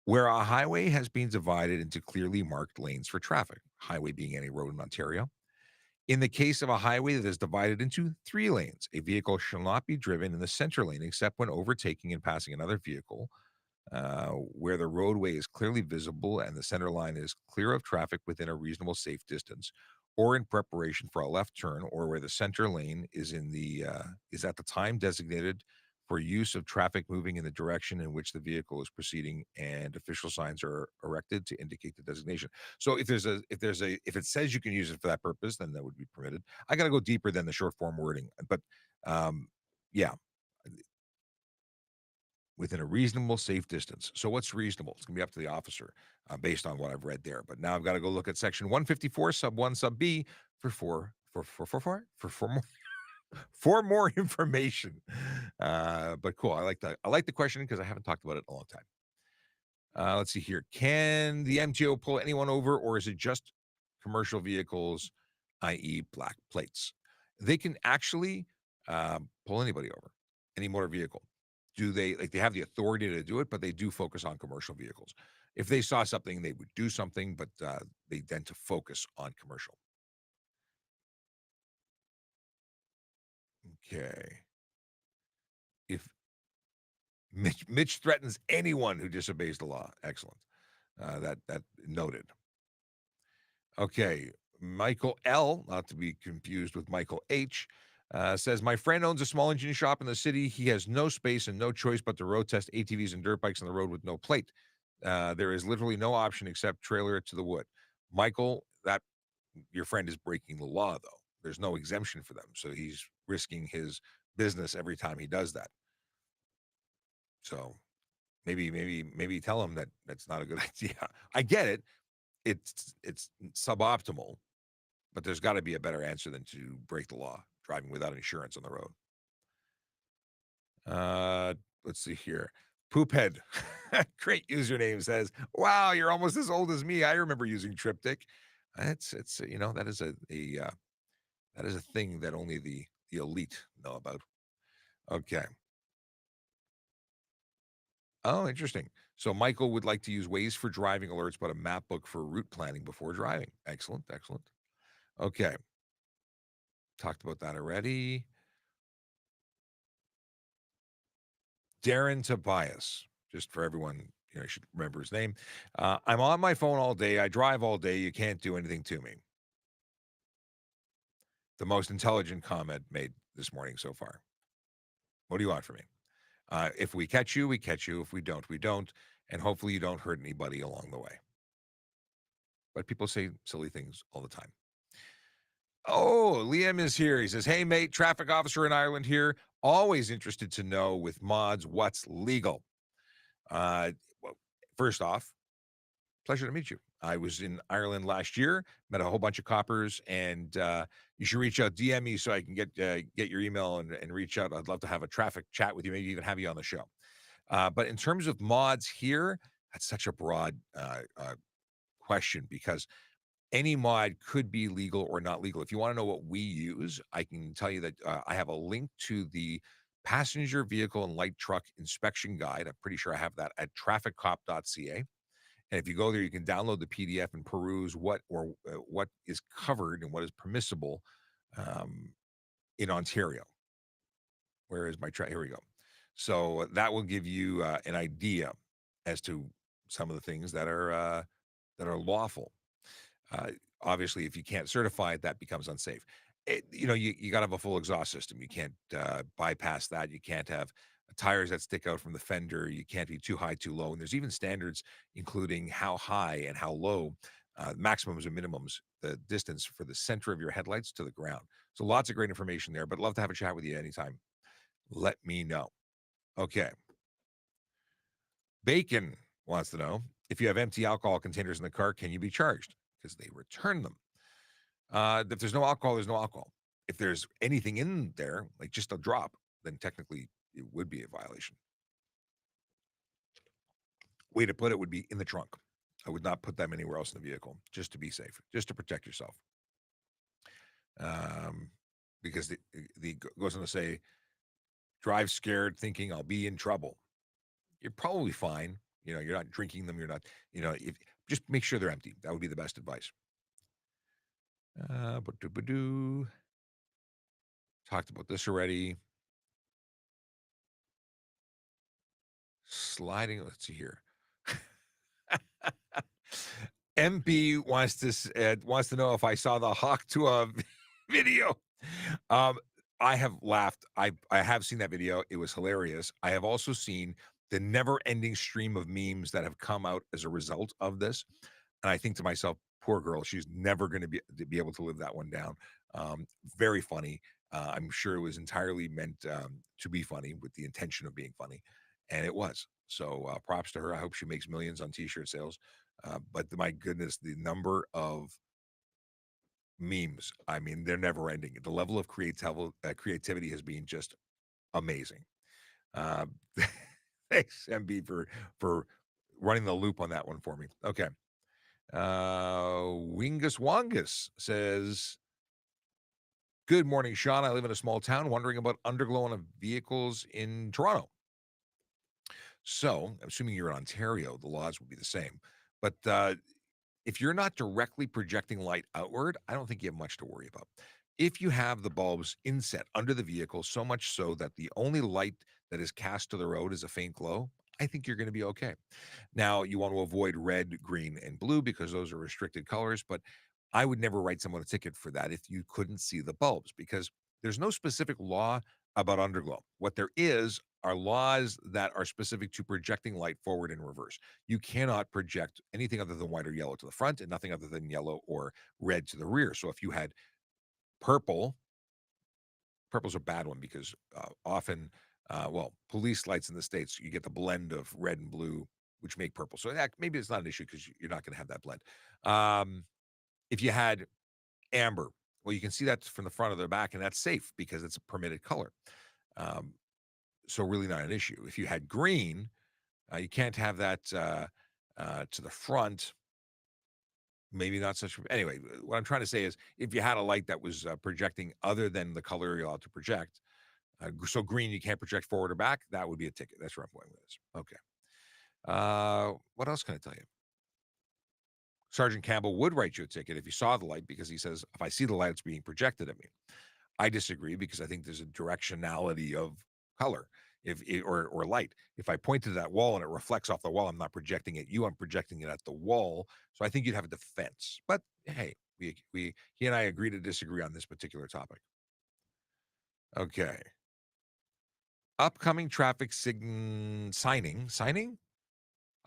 Where a highway has been divided into clearly marked lanes for traffic, highway being any road in Ontario. In the case of a highway that is divided into 3 lanes, a vehicle shall not be driven in the center lane except when overtaking and passing another vehicle, where the roadway is clearly visible and the center line is clear of traffic within a reasonable safe distance, or in preparation for a left turn, or where the center lane is at the time designated for use of traffic moving in the direction in which the vehicle is proceeding, and official signs are erected to indicate the designation. So if it says you can use it for that purpose, then that would be permitted. I got to go deeper than the short form wording, but um, yeah, within a reasonable, safe distance. So what's reasonable? It's gonna be up to the officer based on what I've read there. But now I've got to go look at section 154, sub 1, sub B for more for more information. But cool. I like the question because I haven't talked about it in a long time. Let's see here. Can the MTO pull anyone over, or is it just commercial vehicles, i.e., black plates? They can actually pull anybody over, any motor vehicle. Do they have the authority to do it? But they do focus on commercial vehicles. If they saw something, they would do something, but they tend to focus on commercial. Okay. If Mitch threatens anyone who disobeys the law, excellent. That noted. Okay. Michael L, not to be confused with Michael H, says, my friend owns a small engine shop in the city. He has no space and no choice but to road test ATVs and dirt bikes on the road with no plate. There is literally no option except trailer it to the wood. Michael, that your friend is breaking the law, though. There's no exemption for them. So he's risking his business every time he does that. So maybe tell him that that's not a good idea. I get it. It's suboptimal, but there's got to be a better answer than to break the law driving without insurance on the road. Let's see here. Poophead, great username, says, "Wow, you're almost as old as me. I remember using Triptych. It's that is that is a thing that only the elite know about." Okay. Oh, interesting. So Michael would like to use Waze for driving alerts, but a map book for route planning before driving. Excellent, excellent. Okay. Talked about that already. Darren Tobias, just for everyone, you should remember his name. I'm on my phone all day. I drive all day. You can't do anything to me. The most intelligent comment made this morning so far. What do you want from me? If we catch you, we catch you. If we don't, we don't. And hopefully you don't hurt anybody along the way. but people say silly things all the time. Oh, Liam is here. He says, "Hey, mate, traffic officer in Ireland here. Always interested to know with mods what's legal." Uh, well, first off, pleasure to meet you. I was in Ireland last year, met a whole bunch of coppers, and you should reach out, DM me so I can get your email and reach out. I'd love to have a traffic chat with you, maybe even have you on the show. But in terms of mods here, that's such a broad question because any mod could be legal or not legal. If you want to know what we use, I can tell you that I have a link to the passenger vehicle and light truck inspection guide. I'm pretty sure I have that at TrafficCop.ca. And if you go there, you can download the PDF and peruse what is covered and what is permissible um, in Ontario. Where is my track? Here we go. So that will give you an idea as to some of the things that are lawful. Uh, Obviously, if you can't certify it, that becomes unsafe. You got to have a full exhaust system. You can't bypass that. You can't have tires that stick out from the fender. You can't be too high, too low. And there's even standards including how high and how low, maximums and minimums, the distance for the center of your headlights to the ground. So lots of great information there. But love to have a chat with you anytime. Let me know. Okay. Bacon wants to know if you have empty alcohol containers in the car, can you be charged? Because they return them. If there's no alcohol, there's no alcohol. If there's anything in there, like just a drop, then technically it would be a violation. Way to put it would be in the trunk. I would not put them anywhere else in the vehicle, just to be safe, just to protect yourself. Because the goes on to say, drive scared, thinking I'll be in trouble. You're probably fine. You're not drinking them. You're not. If just make sure they're empty. That would be the best advice. Talked about this already. Sliding. Let's see here. MP wants to know if I saw the Hawk to a video. Um, I have laughed. I have seen that video. It was hilarious. I have also seen the never-ending stream of memes that have come out as a result of this, and I think to myself, "Poor girl. She's never going to be able to live that one down." Very funny. I'm sure it was entirely meant to be funny with the intention of being funny, and it was. So props to her. I hope she makes millions on T-shirt sales. But my goodness, the number of memes, I mean, they're never ending. The level of creativity has been just amazing. Uh, thanks, MB, for running the loop on that one for me. Okay. Wingus Wongus says, "Good morning, Sean. I live in a small town wondering about underglow on vehicles in Toronto." So, assuming you're in Ontario, the laws would be the same. But if you're not directly projecting light outward, I don't think you have much to worry about. If you have the bulbs inset under the vehicle, so much so that the only light that is cast to the road is a faint glow, I think you're going to be okay. Now, you want to avoid red, green, and blue because those are restricted colors, but I would never write someone a ticket for that if you couldn't see the bulbs because there's no specific law about underglow. What there is are laws that are specific to projecting light forward and reverse. You cannot project anything other than white or yellow to the front and nothing other than yellow or red to the rear. So if you had purple, purple's a bad one because often, police lights in the States, you get the blend of red and blue, which make purple. So maybe it's not an issue because you're not going to have that blend. Um, if you had amber, well, you can see that from the front of the back, and that's safe because it's a permitted color. Um, so really not an issue. If you had green, you can't have that to the front. Maybe not such. Anyway, what I'm trying to say is, if you had a light that was projecting other than the color you're allowed to project, so green you can't project forward or back, that would be a ticket. That's where I'm going with this. Okay. What else can I tell you? Sergeant Campbell would write you a ticket if you saw the light because he says, if I see the light, it's being projected at me. I disagree because I think there's a directionality of color or light. If I point to that wall and it reflects off the wall, I'm not projecting at you, I'm projecting it at the wall. So I think you'd have a defense. But hey, he and I agree to disagree on this particular topic. Okay. Upcoming traffic signing?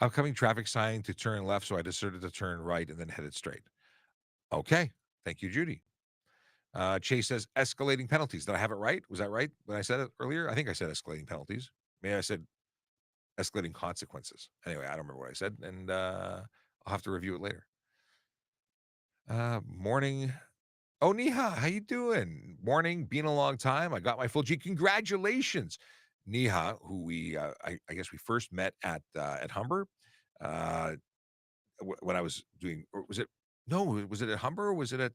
Upcoming traffic sign to turn left, so I decided to turn right and then headed straight. Okay. Thank you, Judy. Chase says escalating penalties. Did I have it right? Was that right when I said it earlier? I think I said escalating penalties. Maybe I said escalating consequences. Anyway, I don't remember what I said, and I'll have to review it later. Morning. Oh, Niha, how you doing? Morning. Been a long time. I got my full G. Congratulations, Niha, who I guess we first met at Humber. Uh, when I was doing, or was it? No, was it at Humber or was it at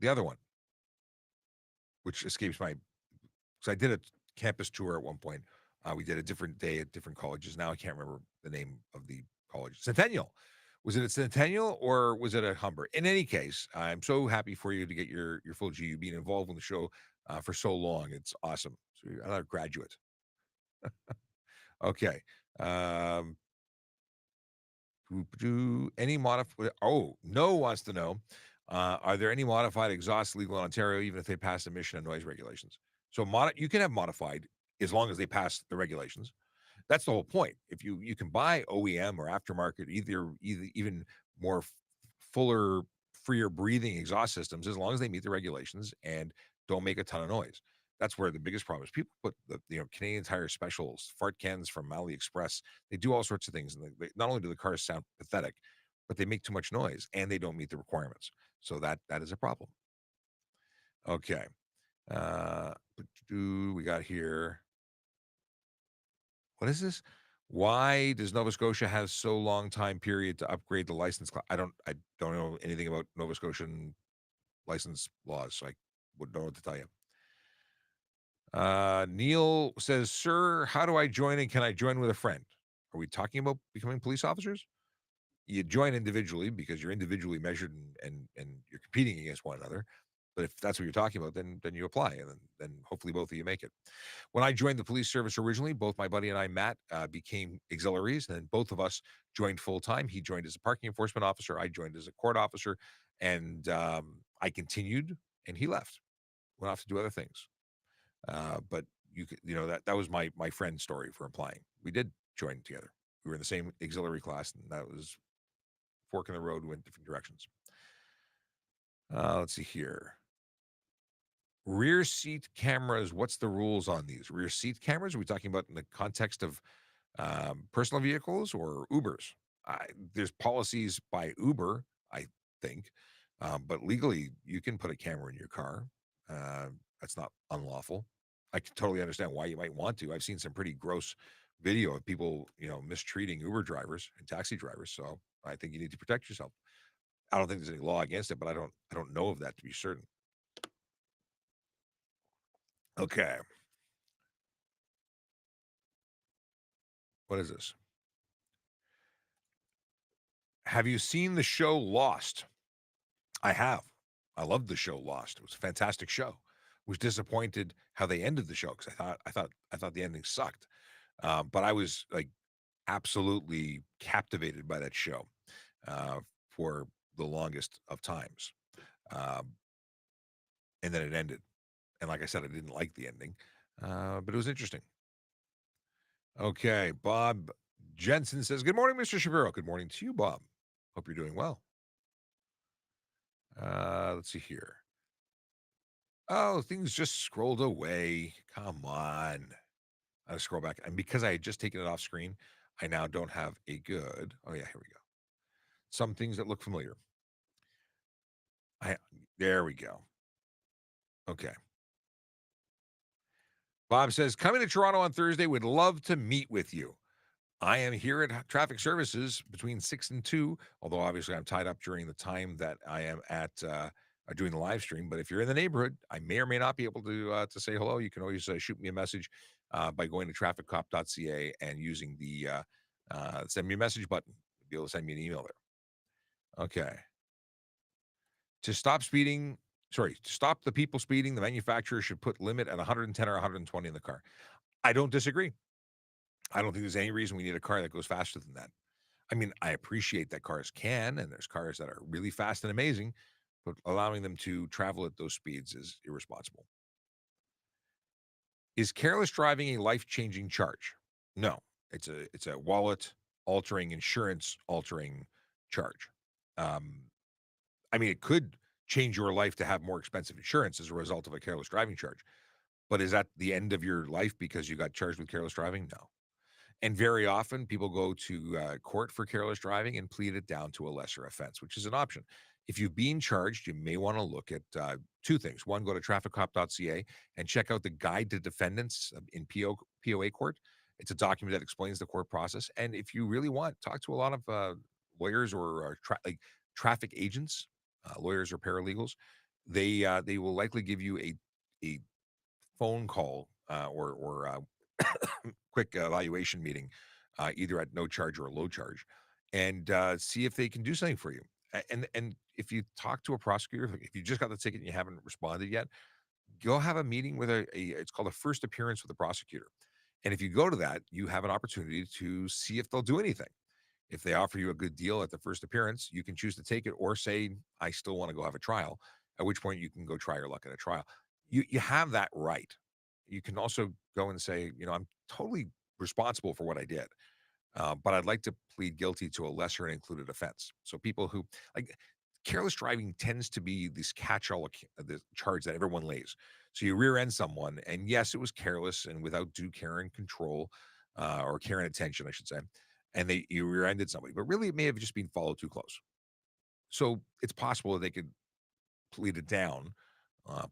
the other one, which escapes my. So I did a campus tour at one point. We did a different day at different colleges. Now I can't remember the name of the college. Centennial. Was it at Centennial or was it at Humber? In any case, I'm so happy for you to get your full G. You being involved in the show for so long. It's awesome. So you're another graduate. Okay. Um, any Oh, no wants to know. Are there any modified exhausts legal in Ontario, even if they pass emission and noise regulations? So you can have modified as long as they pass the regulations. That's the whole point. If you can buy OEM or aftermarket, either even more fuller, freer breathing exhaust systems, as long as they meet the regulations and don't make a ton of noise. That's where the biggest problem is. People put the Canadian Tire specials, fart cans from AliExpress. They do all sorts of things, and not only do the cars sound pathetic, but they make too much noise and they don't meet the requirements. So that is a problem. Okay. Uh, we got here. What is this? Why does Nova Scotia have so long time period to upgrade the license? I don't know anything about Nova Scotian license laws, so I wouldn't know what to tell you. Neil says, "Sir, how do I join and can I join with a friend? Are we talking about becoming police officers? You join individually because you're individually measured and you're competing against one another. But if that's what you're talking about, then you apply and then hopefully both of you make it. When I joined the police service originally, both my buddy and I, Matt, became auxiliaries, and then both of us joined full time. He joined as a parking enforcement officer. I joined as a court officer, and I continued, and he left, went off to do other things. But that was my friend's story for applying. We did join together. We were in the same auxiliary class, and that was fork in the road. Went different directions. Let's see here. Rear seat cameras. What's the rules on these rear seat cameras? Are we talking about in the context of personal vehicles or Ubers? There's policies by Uber, I think, but legally you can put a camera in your car. That's not unlawful. I can totally understand why you might want to. I've seen some pretty gross video of people, mistreating Uber drivers and taxi drivers. So I think you need to protect yourself. I don't think there's any law against it, but I don't know of that to be certain. Okay. What is this? Have you seen the show Lost? I have. I loved the show Lost. It was a fantastic show. Was disappointed how they ended the show because I thought the ending sucked. But I was like absolutely captivated by that show uh, for the longest of times, um, and then it ended. And like I said, I didn't like the ending, but it was interesting. Okay, Bob Jensen says, "Good morning, Mr. Shapiro. Good morning to you, Bob. Hope you're doing well." Let's see here. Oh, things just scrolled away. Come on. I scroll back. And because I had just taken it off screen, I now don't have a good. Oh, yeah, here we go. Some things that look familiar. I There we go. Okay. Bob says, coming to Toronto on Thursday, would love to meet with you. I am here at Traffic Services between 6 and 2, although obviously I'm tied up during the time that I am at doing the live stream. But if you're in the neighborhood, I may or may not be able to say hello. You can always shoot me a message by going to TrafficCop.ca and using the send me a message button. You'll be able to send me an email there. Okay. To stop the people speeding, the manufacturer should put limit at 110 or 120 in the car. I don't disagree. I don't think there's any reason we need a car that goes faster than that. I mean, I appreciate that cars can, and there's cars that are really fast and amazing, but allowing them to travel at those speeds is irresponsible. Is careless driving a life-changing charge? No. It's a wallet altering, insurance altering charge. Um, I mean, it could change your life to have more expensive insurance as a result of a careless driving charge. But is that the end of your life because you got charged with careless driving? No. And very often people go to court for careless driving and plead it down to a lesser offense, which is an option. If you've been charged, you may want to look at two things. One, go to TrafficCop.ca and check out the Guide to Defendants in POA court. It's a document that explains the court process. And if you really want, talk to a lot of lawyers or like traffic agents, lawyers or paralegals. They will likely give you a phone call or quick evaluation meeting, either at no charge or a low charge, and see if they can do something for you. And if you talk to a prosecutor, if you just got the ticket and you haven't responded yet, go have a meeting with a it's called a first appearance with the prosecutor. And if you go to that, you have an opportunity to see if they'll do anything. If they offer you a good deal at the first appearance, you can choose to take it or say, I still want to go have a trial, at which point you can go try your luck at a trial. You have that right. You can also go and say, I'm totally responsible for what I did, but I'd like to plead guilty to a lesser included offense. So people who like careless driving tends to be this catch-all the charge that everyone lays. So you rear end someone, and yes, it was careless and without due care and control, or care and attention, I should say, and you rear ended somebody, but really it may have just been followed too close. So it's possible that they could plead it down,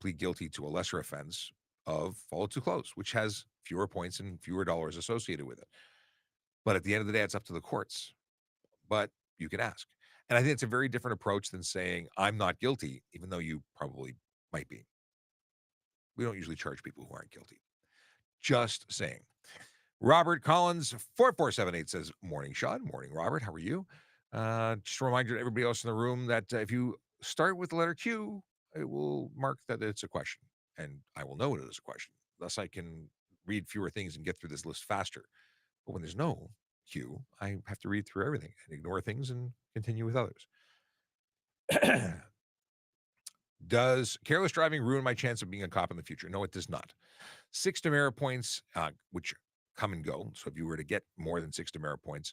plead guilty to a lesser offense of follow too close, which has fewer points and fewer dollars associated with it. But at the end of the day, it's up to the courts. But you can ask. And I think it's a very different approach than saying, I'm not guilty, even though you probably might be. We don't usually charge people who aren't guilty. Just saying. Robert Collins, 4478 says, Morning, Sean. Morning, Robert. How are you? Just a reminder to everybody else in the room that if you start with the letter Q, it will mark that it's a question, and I will know it is a question. Thus, I can read fewer things and get through this list faster. But when there's no Q, I have to read through everything and ignore things and continue with others. Does careless driving ruin my chance of being a cop in the future? No, it does not. 6 demerit points, which come and go. So if you were to get more than 6 demerit points,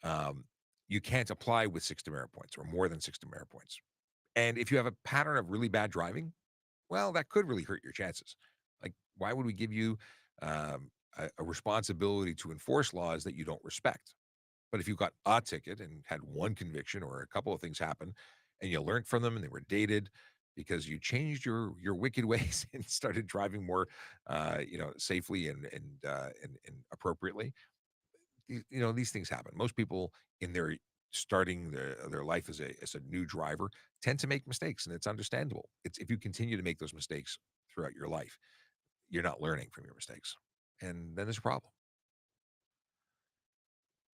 um, you can't apply with 6 demerit points or more than 6 demerit points. And if you have a pattern of really bad driving, well, that could really hurt your chances. Like, why would we give you a responsibility to enforce laws that you don't respect? But if you got a ticket and had one conviction or a couple of things happen and you learned from them and they were dated because you changed your wicked ways and started driving more safely and appropriately, these things happen. Most people in their starting their life as a new driver tend to make mistakes, and it's understandable. It's if you continue to make those mistakes throughout your life, you're not learning from your mistakes, and then there's a problem.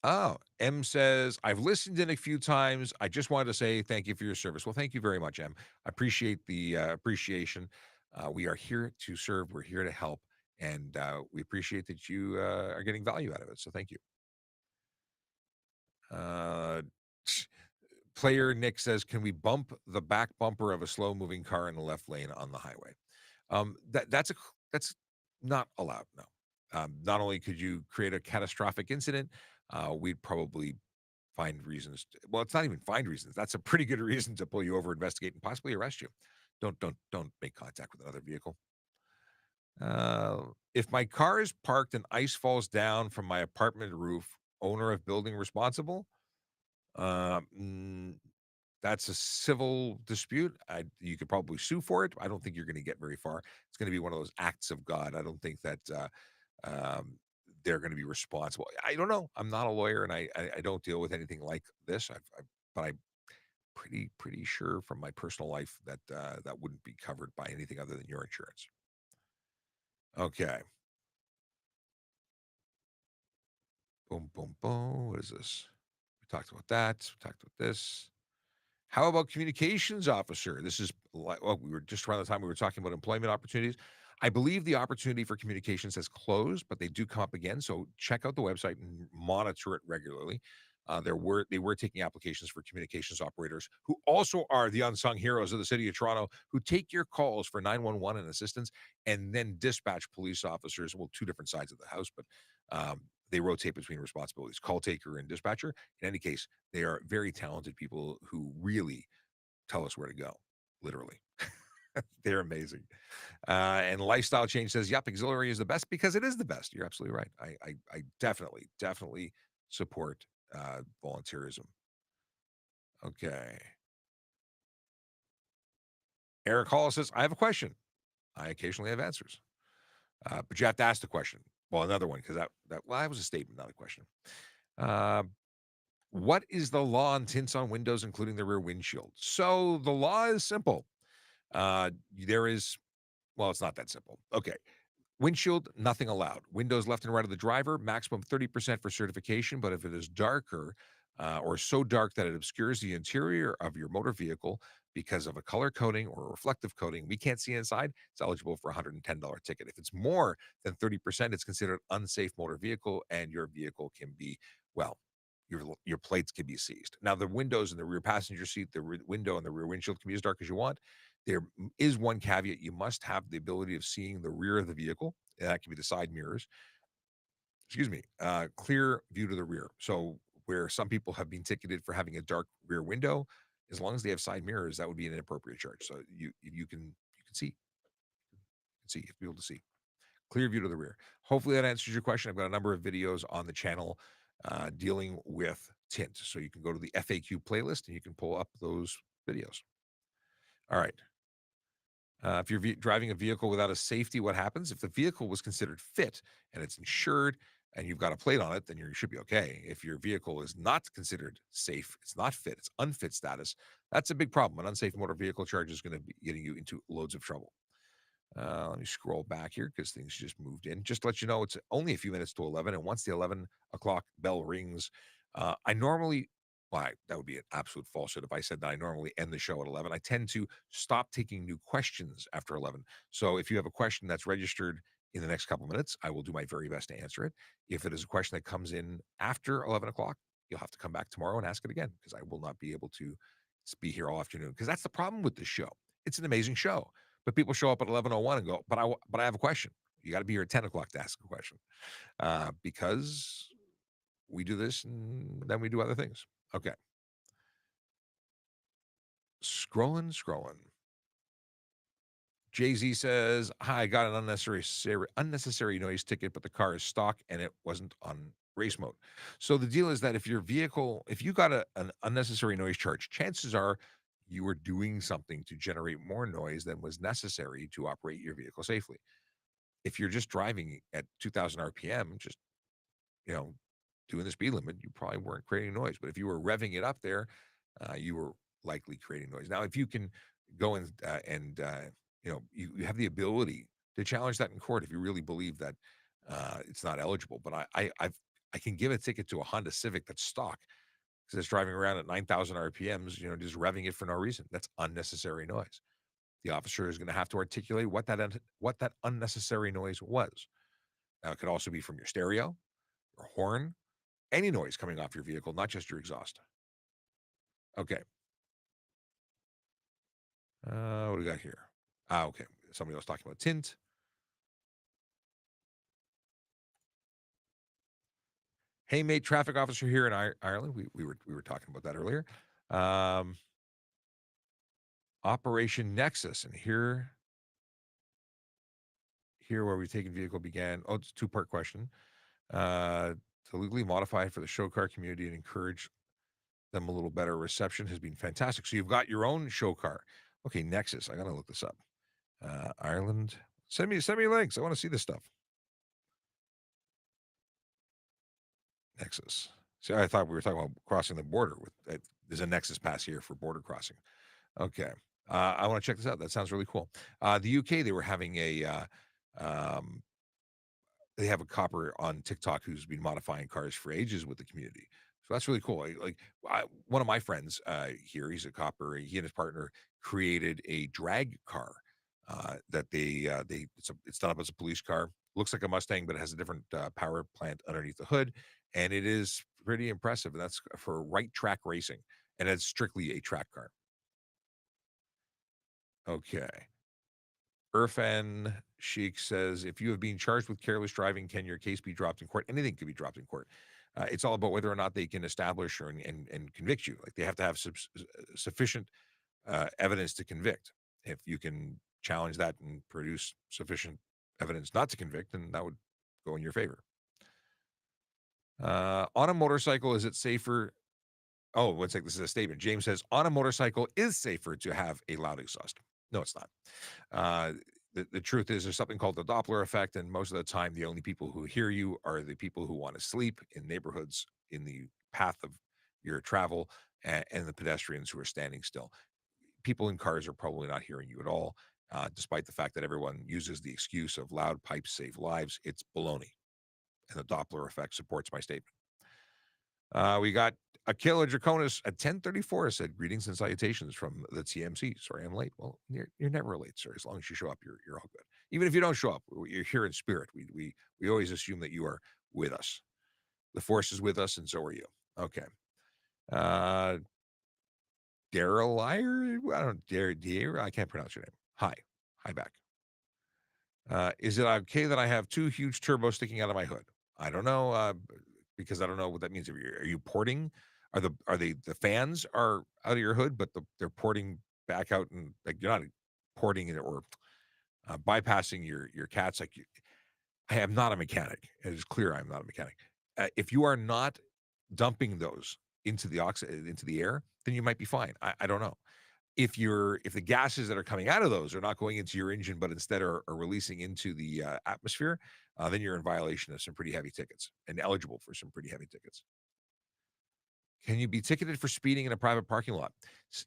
Oh, M says, I've listened in a few times. I just wanted to say thank you for your service. Well, thank you very much, M. I appreciate the appreciation. We are here to serve, we're here to help, and we appreciate that you are getting value out of it. So thank you. Uh, Player Nick says, can we bump the back bumper of a slow moving car in the left lane on the highway? That's not allowed. No. Not only could you create a catastrophic incident, we'd probably find reasons. Well, it's not even find reasons. That's a pretty good reason to pull you over, investigate, and possibly arrest you. Don't make contact with another vehicle. If my car is parked and ice falls down from my apartment roof, owner of building responsible? Mm, that's a civil dispute. You could probably sue for it. I don't think you're going to get very far. It's going to be one of those acts of God. I don't think that um, they're going to be responsible. I don't know. I'm not a lawyer, and I don't deal with anything like this. But I'm pretty sure from my personal life that that wouldn't be covered by anything other than your insurance. Okay. Boom, boom, boom. What is this? We talked about that. We talked about this. How about communications officer? This is like, well, we were just around the time we were talking about employment opportunities. I believe the opportunity for communications has closed, but they do come up again. So check out the website and monitor it regularly. They were taking applications for communications operators who also are the unsung heroes of the city of Toronto, who take your calls for 911 and assistance, and then dispatch police officers. Well, two different sides of the house, but they rotate between responsibilities, call taker and dispatcher. In any case, they are very talented people who really tell us where to go, literally. They're amazing. And Lifestyle Change says, yep, auxiliary is the best because it is the best. You're absolutely right. I definitely support volunteerism. Okay. Eric Hall says, I have a question. I occasionally have answers. But you have to ask the question. Well, another one, because that was a statement, not a question. Uh, what is the law on tints on windows, including the rear windshield? So the law is simple. There is, well, it's not that simple. Okay. Windshield, nothing allowed. Windows left and right of the driver, maximum 30% for certification. But if it is darker or so dark that it obscures the interior of your motor vehicle because of a color coating or a reflective coating, we can't see inside, it's eligible for a $110 ticket. If it's more than 30%, it's considered unsafe motor vehicle and your vehicle can be, well, your plates can be seized. Now, the windows in the rear passenger seat, the window and the rear windshield can be as dark as you want. There is one caveat. You must have the ability of seeing the rear of the vehicle. That can be the side mirrors. Excuse me. Clear view to the rear. So where some people have been ticketed for having a dark rear window, as long as they have side mirrors, that would be an inappropriate charge. So you can see, you have to be able to see. Clear view to the rear. Hopefully that answers your question. I've got a number of videos on the channel dealing with tint. So you can go to the FAQ playlist and you can pull up those videos. All right. If you're driving a vehicle without a safety, what happens? If the vehicle was considered fit and it's insured and you've got a plate on it, then you should be okay. If your vehicle is not considered safe, it's not fit, it's unfit status, that's a big problem. An unsafe motor vehicle charge is going to be getting you into loads of trouble. Let me scroll back here because things just moved in. Just to let you know, it's only a few minutes to 11. And once the 11 o'clock bell rings, I normally, that would be an absolute falsehood if I said that I normally end the show at 11. I tend to stop taking new questions after 11. So if you have a question that's registered in the next couple minutes, I will do my very best to answer it. If it is a question that comes in after 11 o'clock, you'll have to come back tomorrow and ask it again because I will not be able to be here all afternoon because that's the problem with this show. It's an amazing show. But people show up at 11:01 and go, but I have a question. You got to be here at 10 o'clock to ask a question because we do this and then we do other things. Okay. Scrolling. Jay-Z says, hi, I got an unnecessary noise ticket, but the car is stock and it wasn't on race mode. So the deal is that if you got an unnecessary noise charge, chances are you were doing something to generate more noise than was necessary to operate your vehicle safely. If you're just driving at 2,000 RPM, just, you know, doing the speed limit, you probably weren't creating noise. But if you were revving it up there, you were likely creating noise. Now, if you can go you have the ability to challenge that in court if you really believe that it's not eligible. But I can give a ticket to a Honda Civic that's stock because it's driving around at 9,000 RPMs, just revving it for no reason. That's unnecessary noise. The officer is going to have to articulate what that unnecessary noise was. Now, it could also be from your stereo or horn, any noise coming off your vehicle, not just your exhaust. Okay. What do we got here? Okay. Somebody else talking about tint. Hey, mate, traffic officer here in Ireland. We were talking about that earlier. Operation Nexus, and here where we taken vehicle began. Oh, it's a two-part question. To legally modify for the show car community and encourage them a little better reception has been fantastic. So you've got your own show car. Okay, Nexus. I gotta look this up. Ireland. Send me links. I want to see this stuff. Nexus. See, I thought we were talking about crossing the border with. There's a Nexus pass here for border crossing. Okay. I want to check this out. That sounds really cool. The UK, they were having they have a copper on TikTok who's been modifying cars for ages with the community. So that's really cool. One of my friends here, he's a copper. He and his partner created a drag car that it's done up as a police car. Looks like a Mustang, but it has a different power plant underneath the hood, and it is pretty impressive. And that's for right track racing, and it's strictly a track car. Okay. Irfan Sheik says, if you have been charged with careless driving, can your case be dropped in court? Anything could be dropped in court. It's all about whether or not they can establish and convict you. Like they have to have sufficient evidence to convict. If you can challenge that and produce sufficient evidence not to convict, then that would go in your favor. On a motorcycle, is it safer? Oh, one sec. This is a statement. James says, on a motorcycle is safer to have a loud exhaust. No, it's not. Uh, the truth is there's something called the Doppler effect, and most of the time, the only people who hear you are the people who want to sleep in neighborhoods in the path of your travel and the pedestrians who are standing still. People in cars are probably not hearing you at all, despite the fact that everyone uses the excuse of loud pipes save lives. It's baloney, and the Doppler effect supports my statement. We got Aquila Draconis at 10:34 said, greetings and salutations from the TMC. Sorry, I'm late. Well, you're never late, sir. As long as you show up, you're all good. Even if you don't show up, you're here in spirit. We always assume that you are with us. The force is with us, and so are you. Okay. Uh Daryl Liar? I don't dare. I can't pronounce your name. Hi. Hi back. Is it okay that I have two huge turbos sticking out of my hood? I don't know, because I don't know what that means. Are you porting? The fans are out of your hood, but they're porting back out, and like you're not porting it or bypassing your cats. I am not a mechanic. It is clear I'm not a mechanic. If you are not dumping those into the air, then you might be fine. I don't know. If the gases that are coming out of those are not going into your engine, but instead are releasing into the atmosphere, then you're in violation of some pretty heavy tickets and eligible for some pretty heavy tickets. Can you be ticketed for speeding in a private parking lot?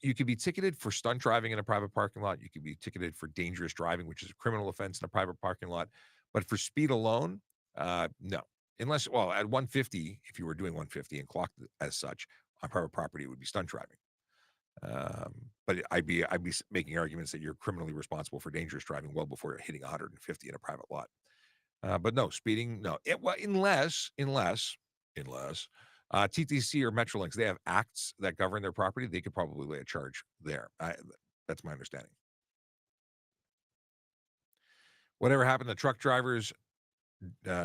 You could be ticketed for stunt driving in a private parking lot. You could be ticketed for dangerous driving, which is a criminal offense in a private parking lot. But for speed alone, no. Unless, well, at 150, if you were doing 150 and clocked as such on private property, it would be stunt driving. But I'd be making arguments that you're criminally responsible for dangerous driving well before you're hitting 150 in a private lot. But no, speeding, no. Well, unless TTC or Metrolinx, they have acts that govern their property. They could probably lay a charge there. That's my understanding. Whatever happened to truck drivers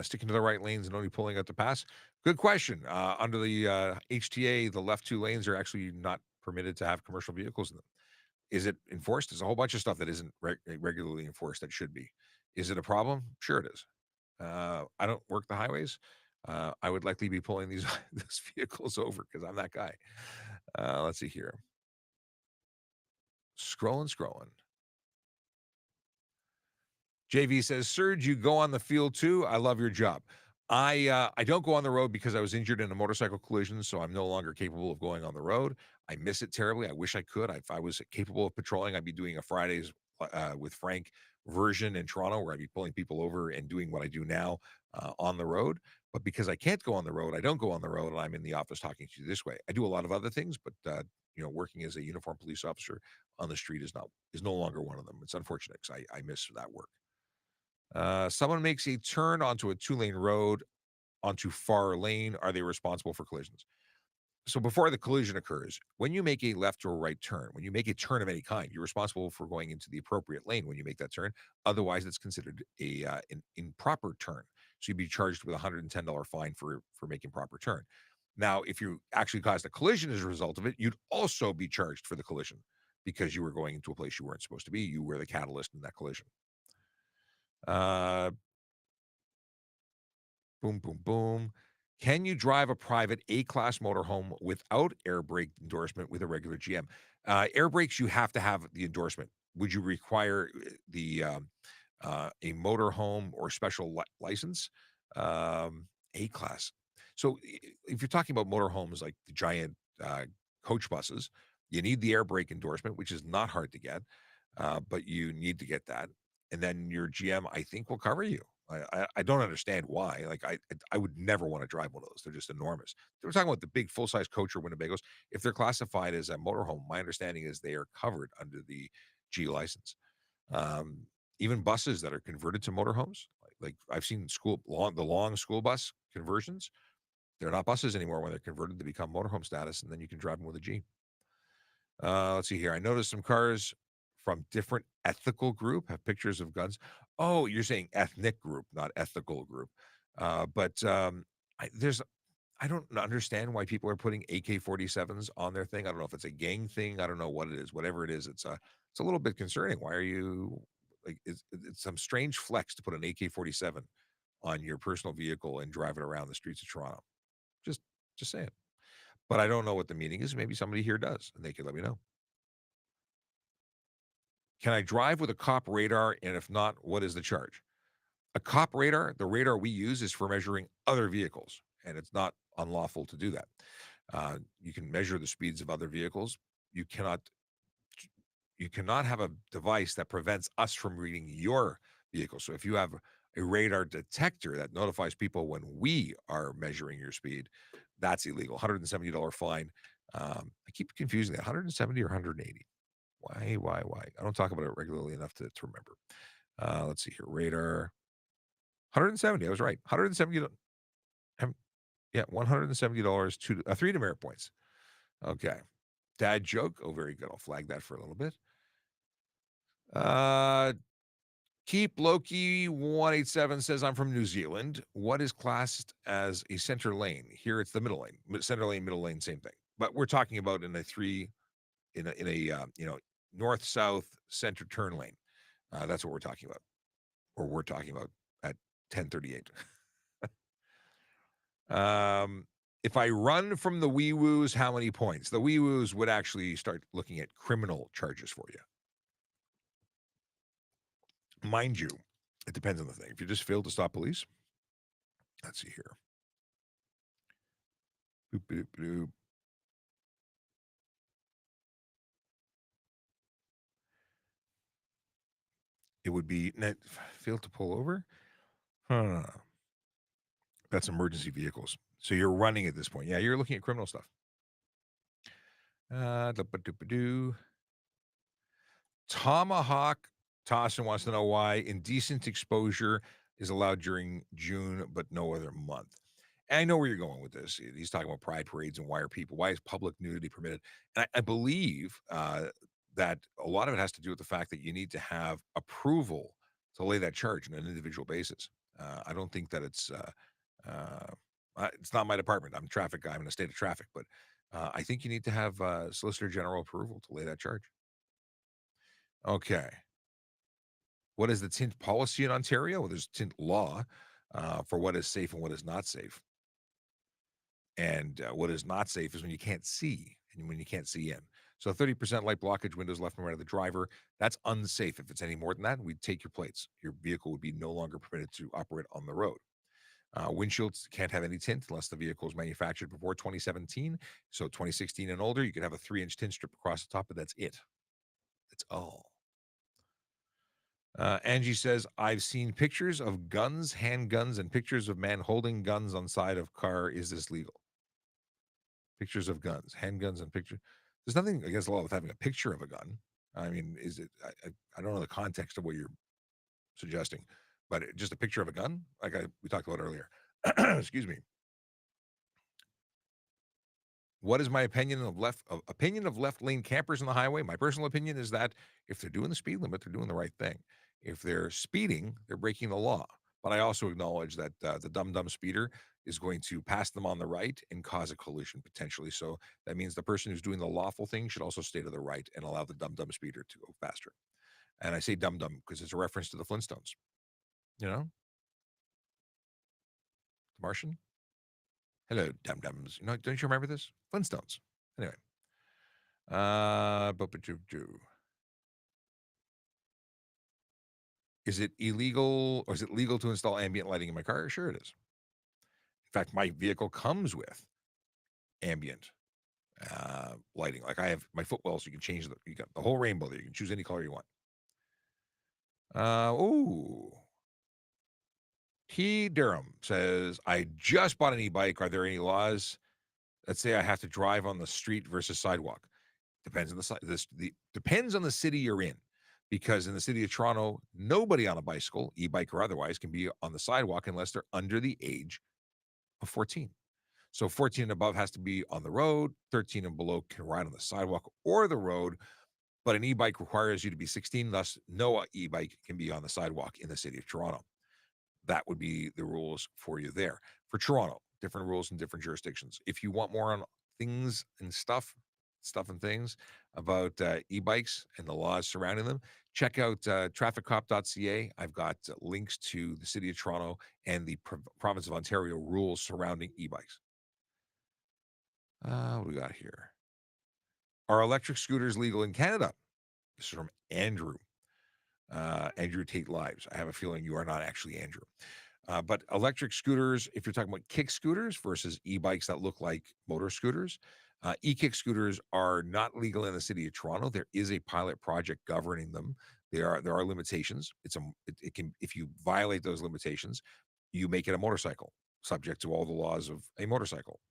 sticking to the right lanes and only pulling out to pass? Good question. Under the HTA, the left two lanes are actually not permitted to have commercial vehicles in them. Is it enforced? There's a whole bunch of stuff that isn't regularly enforced that should be. Is it a problem? Sure it is. I don't work the highways. I would likely be pulling these those vehicles over because I'm that guy. Let's see here. Scrolling. JV says, Serge, you go on the field too. I love your job. I don't go on the road because I was injured in a motorcycle collision, so I'm no longer capable of going on the road. I miss it terribly. I wish I could. If I was capable of patrolling, I'd be doing a Fridays with Frank version in Toronto, where I'd be pulling people over and doing what I do now on the road. But because I can't go on the road, I don't go on the road, and I'm in the office talking to you this way. I do a lot of other things, but working as a uniformed police officer on the street is no longer one of them. It's unfortunate because I miss that work. Someone makes a turn onto a two-lane road onto far lane. Are they responsible for collisions? So before the collision occurs, when you make a left or right turn, when you make a turn of any kind, you're responsible for going into the appropriate lane when you make that turn. Otherwise, it's considered an improper turn. So you'd be charged with a $110 fine for making proper turn. Now, if you actually caused a collision as a result of it, you'd also be charged for the collision because you were going into a place you weren't supposed to be. You were the catalyst in that collision. Uh, Boom, boom, boom. Can you drive a private A-class motorhome without air brake endorsement with a regular GM? Air brakes, you have to have the endorsement. Would you require a motorhome or special license? A-class. So if you're talking about motorhomes like the giant coach buses, you need the air brake endorsement, which is not hard to get, but you need to get that. And then your GM, I think, will cover you. I don't understand why. Like I would never want to drive one of those. They're just enormous. We're talking about the big full size coach or Winnebagos. If they're classified as a motorhome, my understanding is they are covered under the G license. Even buses that are converted to motorhomes, like I've seen the long school bus conversions. They're not buses anymore when they're converted to become motorhome status, and then you can drive them with a G. Let's see here. I noticed some cars from different ethical group have pictures of guns. Oh, you're saying ethnic group, not ethical group. But there's I don't understand why people are putting AK-47s on their thing. I don't know if it's a gang thing. I don't know what it is. Whatever it is, it's a little bit concerning. Why are you like it's some strange flex to put an AK-47 on your personal vehicle and drive it around the streets of Toronto. Just just saying. But I don't know what the meaning is. Maybe somebody here does, and they can let me know. Can I drive with a cop radar? And if not, what is the charge? A cop radar, the radar we use is for measuring other vehicles, and it's not unlawful to do that. You can measure the speeds of other vehicles. You cannot you cannot have a device that prevents us from reading your vehicle. So if you have a radar detector that notifies people when we are measuring your speed, that's illegal. $170 fine. I keep confusing that 170 or 180. Why? I don't talk about it regularly enough to remember. Let's see here. Radar 170. I was right. 170. Yeah, $170 to 3 demerit points. Okay. Dad joke. Oh, very good. I'll flag that for a little bit. Uh Keep Loki 187 says I'm from New Zealand. What is classed as a center lane? Here it's the middle lane. Center lane, middle lane, same thing. But we're talking about in a three in a north south center turn lane. That's what we're talking about. Or we're talking about at 10:38. If I run from the wee woos, how many points? The wee woos would actually start looking at criminal charges for you. Mind you, it depends on the thing. If you just failed to stop police, let's see here. Boop, boop, boop. It would be net failed to pull over. Huh. That's emergency vehicles. So you're running at this point. Yeah, you're looking at criminal stuff. Da-ba-doo-ba-doo. Tomahawk Tossin wants to know why indecent exposure is allowed during June, but no other month. And I know where you're going with this. He's talking about pride parades and why is public nudity permitted? And I believe that a lot of it has to do with the fact that you need to have approval to lay that charge on an individual basis. I don't think that it's not my department. I'm a traffic guy. I'm in a state of traffic, but I think you need to have Solicitor General approval to lay that charge. Okay. What is the tint policy in Ontario? Well, there's tint law for what is safe and what is not safe. And what is not safe is when you can't see and when you can't see in. So 30% light blockage windows left and right of the driver, that's unsafe. If it's any more than that, we'd take your plates. Your vehicle would be no longer permitted to operate on the road. Windshields can't have any tint unless the vehicle is manufactured before 2017. So 2016 and older, you could have a 3-inch tint strip across the top, but that's it. That's all. Angie says, I've seen pictures of guns, handguns, and pictures of men holding guns on side of car. Is this legal? Pictures of guns, handguns, and pictures. There's nothing against the law with having a picture of a gun. I mean, is it? I don't know the context of what you're suggesting, but just a picture of a gun, like we talked about earlier. Excuse me. What is my opinion of left lane campers on the highway? My personal opinion is that if they're doing the speed limit, they're doing the right thing. If they're speeding, they're breaking the law. But I also acknowledge that the dumb speeder is going to pass them on the right and cause a collision potentially. So that means the person who's doing the lawful thing should also stay to the right and allow the dumb speeder to go faster. And I say dumb because it's a reference to the Flintstones. You know, the Martian. Hello, dum dums. You know, don't you remember this? Flintstones. Anyway. Is it illegal or is it legal to install ambient lighting in my car? Sure it is. In fact, my vehicle comes with ambient lighting. Like I have my footwells, you can change you got the whole rainbow there. You can choose any color you want. Oh. T. Durham says, I just bought an e-bike. Are there any laws that say I have to drive on the street versus sidewalk? Depends on depends on the city you're in. Because in the city of Toronto, nobody on a bicycle, e-bike or otherwise, can be on the sidewalk unless they're under the age of 14. So 14 and above has to be on the road, 13 and below can ride on the sidewalk or the road. But an e-bike requires you to be 16, thus no e-bike can be on the sidewalk in the city of Toronto. That would be the rules for you there. For Toronto, different rules in different jurisdictions. If you want more on things and stuff and things about e-bikes and the laws surrounding them, check out TrafficCop.ca. I've got links to the city of Toronto and the province of Ontario rules surrounding e-bikes. What do we got here? Are electric scooters legal in Canada? This is from Andrew. Andrew Tate Lives. I have a feeling you are not actually Andrew. But electric scooters, if you're talking about kick scooters versus e-bikes that look like motor scooters, e-kick scooters are not legal in the city of Toronto. There is a pilot project governing them. There are limitations. It can, if you violate those limitations, you make it a motorcycle, subject to all the laws of a motorcycle.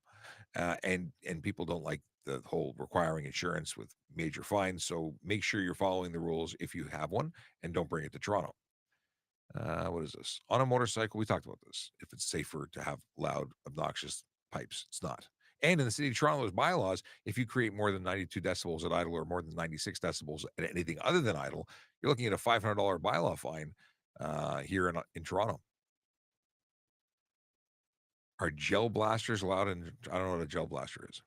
And people don't like the whole requiring insurance with major fines. So make sure you're following the rules if you have one, and don't bring it to Toronto. What is this? On a motorcycle, we talked about this. If it's safer to have loud, obnoxious pipes, it's not. And in the city of Toronto, there's bylaws. If you create more than 92 decibels at idle or more than 96 decibels at anything other than idle, you're looking at a $500 bylaw fine here in Toronto. Are gel blasters allowed? And I don't know what a gel blaster is.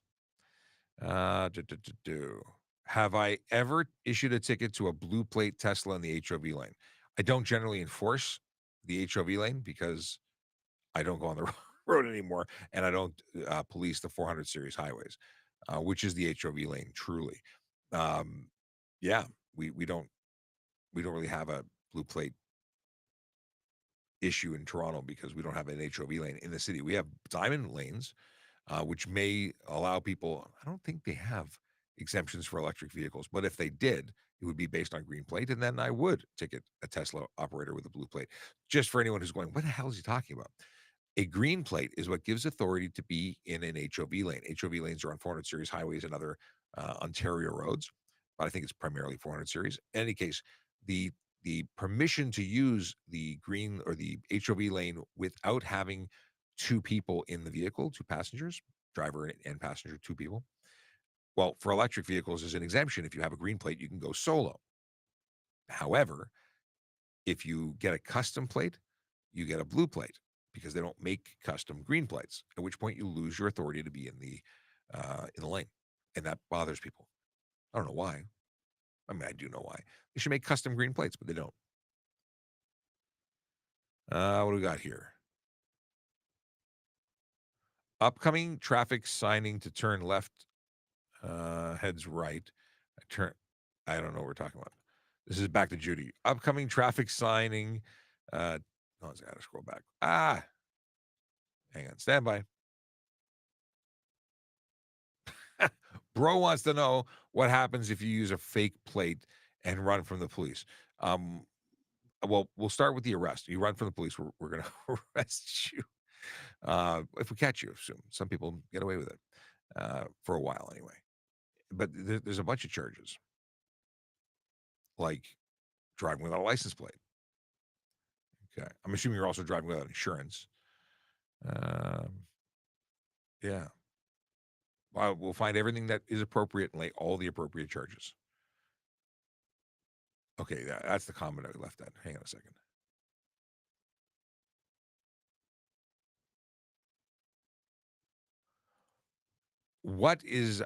Have I ever issued a ticket to a blue plate Tesla in the HOV lane? I don't generally enforce the HOV lane because I don't go on the road anymore, and I don't police the 400 series highways, which is the HOV lane truly. Um, yeah, we don't really have a blue plate issue in Toronto because we don't have an HOV lane in the city. We have diamond lanes, which may allow people. I don't think they have exemptions for electric vehicles, but if they did, it would be based on green plate, and then I would ticket a Tesla operator with a blue plate. Just for anyone who's going, what the hell is he talking about? A green plate is what gives authority to be in an HOV lane. HOV lanes are on 400 series highways and other Ontario roads, but I think it's primarily 400 series. In any case, the the permission to use the green or the HOV lane without having two people in the vehicle, two passengers, driver and passenger, two people. Well, for electric vehicles, there's an exemption. If you have a green plate, you can go solo. However, if you get a custom plate, you get a blue plate because they don't make custom green plates, at which point you lose your authority to be in the lane. And that bothers people. I don't know why. I mean, I do know why. They should make custom green plates, but they don't. What do we got here? Upcoming traffic signing to turn left, heads right. I don't know what we're talking about. This is back to Judy. Upcoming traffic signing. Oh, I gotta scroll back. Hang on. Stand by. Bro wants to know what happens if you use a fake plate and run from the police. Well, we'll start with the arrest. You run from the police, we're going to arrest you. If we catch you, some people get away with it for a while anyway. But there's a bunch of charges, like driving without a license plate. Okay, I'm assuming you're also driving without insurance. Yeah, we'll find everything that is appropriate and lay all the appropriate charges. Okay, that's the comment I left at. Hang on a second.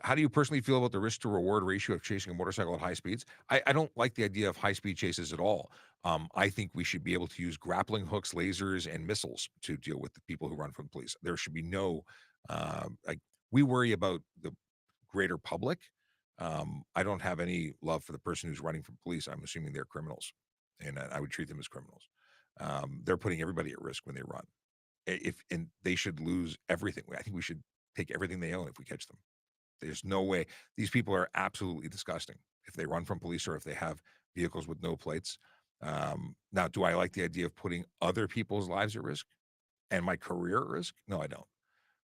How do you personally feel about the risk to reward ratio of chasing a motorcycle at high speeds? I don't like the idea of high speed chases at all. I think we should be able to use grappling hooks, lasers, and missiles to deal with the people who run from police. There should be no, like, we worry about the greater public. I don't have any love for the person who's running from police. I'm assuming they're criminals, and I would treat them as criminals. They're putting everybody at risk when they run. And they should lose everything. I think we should take everything they own if we catch them. There's no way. These people are absolutely disgusting if they run from police or if they have vehicles with no plates. Now, do I like the idea of putting other people's lives at risk and my career at risk? No, I don't.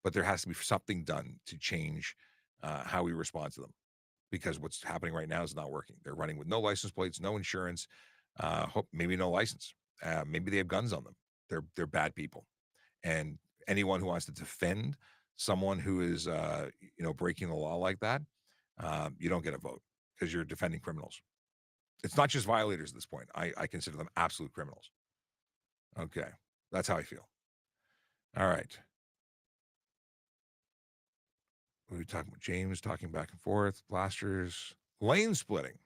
But there has to be something done to change how we respond to them, because what's happening right now is not working. They're running with no license plates, no insurance, maybe no license. Maybe they have guns on them. They're bad people, and anyone who wants to defend someone who is breaking the law like that, you don't get a vote. because you're defending criminals. It's not just violators at this point. I consider them absolute criminals. Okay. That's how I feel. All right. What are we talking about? James talking back and forth. Blasters. Lane splitting.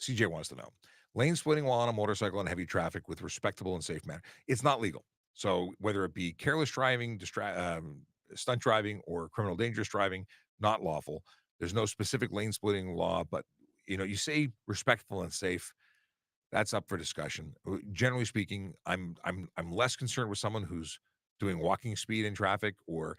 CJ wants to know. Lane splitting while on a motorcycle in heavy traffic with respectable and safe manner. It's not legal. So whether it be careless driving, stunt driving, or criminal dangerous driving, not lawful. There's no specific lane splitting law, but you say respectful and safe. That's up for discussion. Generally speaking, I'm less concerned with someone who's doing walking speed in traffic or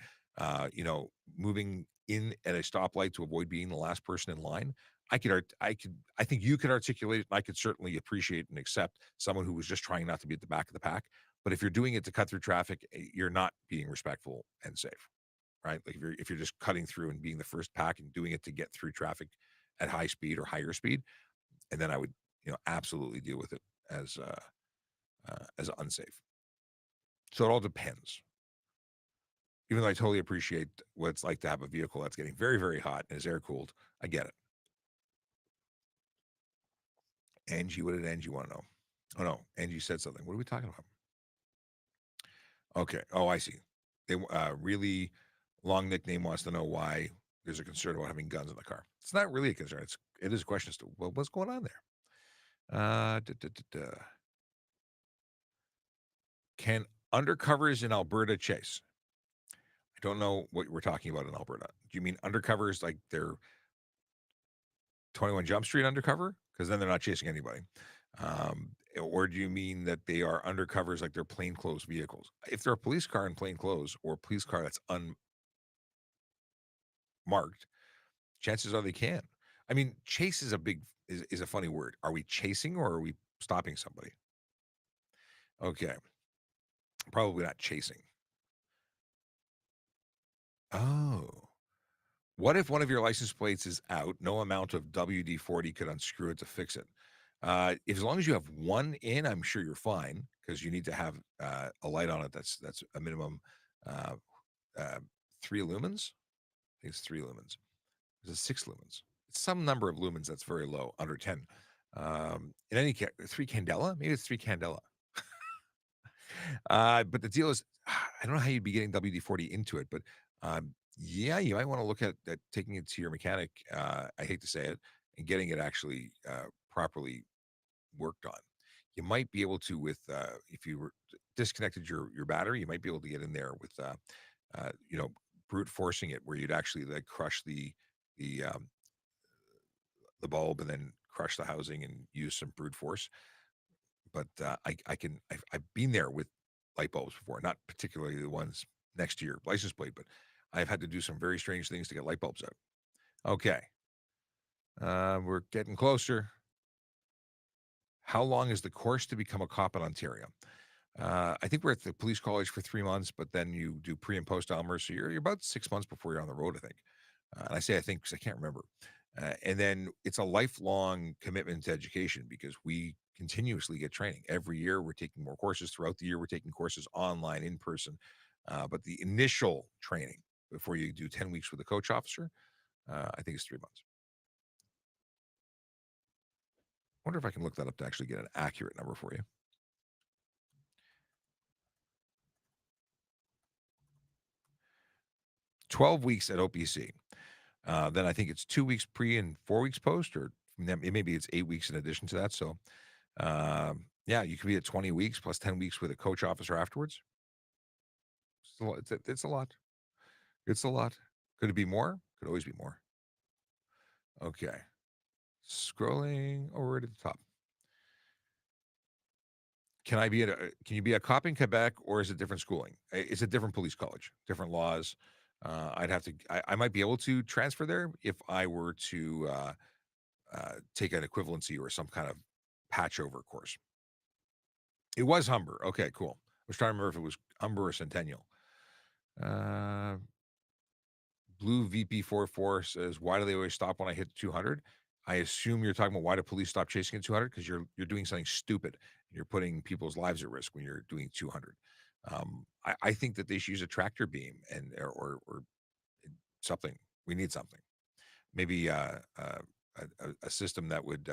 moving in at a stoplight to avoid being the last person in line. I think you could articulate it, and I could certainly appreciate and accept someone who was just trying not to be at the back of the pack. But if you're doing it to cut through traffic, you're not being respectful and safe, right? Like if you're just cutting through and being the first pack and doing it to get through traffic at high speed or higher speed, and then I would absolutely deal with it as unsafe. So it all depends. Even though I totally appreciate what it's like to have a vehicle that's getting very, very hot and is air cooled, I get it. Angie, what did Angie want to know? Oh no, Angie said something. What are we talking about? Okay. Oh, I see. They really long nickname wants to know why there's a concern about having guns in the car. It's not really a concern. It is a question as to what's going on there. Can undercovers in Alberta chase? I don't know what we're talking about in Alberta. Do you mean undercovers like they're 21 Jump Street undercover? Because then they're not chasing anybody. Or do you mean that they are undercovers like they're plainclothes vehicles? If they're a police car in plain clothes or a police car that's unmarked, chances are they can. I mean, chase is is a funny word. Are we chasing or are we stopping somebody? Okay. Probably not chasing. Oh. What if one of your license plates is out? No amount of WD-40 could unscrew it to fix it. As long as you have one in, I'm sure you're fine because you need to have a light on it that's a minimum uh, uh, 3 lumens. I think it's 3 lumens. Is it 6 lumens? It's some number of lumens that's very low, under 10. In any case, 3 candela? Maybe it's 3 candela. But the deal is, I don't know how you'd be getting WD-40 into it, but yeah, you might want to look at taking it to your mechanic. I hate to say it, and getting it actually properly worked on. You might be able to with if you disconnected your battery, you might be able to get in there with you know brute forcing it, where you'd actually like crush the the bulb and then crush the housing and use some brute force. But I've been there with light bulbs before, not particularly the ones next to your license plate, but I've had to do some very strange things to get light bulbs out. Okay, we're getting closer. How long is the course to become a cop in Ontario? I think we're at the police college for 3 months, but then you do pre and post Elmer, so you're about 6 months before you're on the road, I think. And I say I think because I can't remember. And then it's a lifelong commitment to education because we continuously get training. Every year we're taking more courses. Throughout the year, we're taking courses online, in person. But the initial training before you do 10 weeks with a coach officer, I think is 3 months. Wonder if I can look that up to actually get an accurate number for you. 12 weeks at OPC. Then I think it's 2 weeks pre and 4 weeks post, or maybe it's 8 weeks in addition to that. So, yeah, you could be at 20 weeks plus 10 weeks with a coach officer afterwards. It's a lot. It's a lot. Could it be more? Could always be more. Okay. Scrolling over to the top. Can you be a cop in Quebec, or is it different schooling? It's a different police college, different laws. I might be able to transfer there if I were to take an equivalency or some kind of patch over course. It was Humber. Okay, cool. I was trying to remember if it was Humber or Centennial. Uh, Blue VP44 says, "Why do they always stop when I hit 200?" I assume you're talking about why do police stop chasing at 200 because you're doing something stupid. You're putting people's lives at risk when you're doing 200. I think that they should use a tractor beam or something. We need something. Maybe a system that would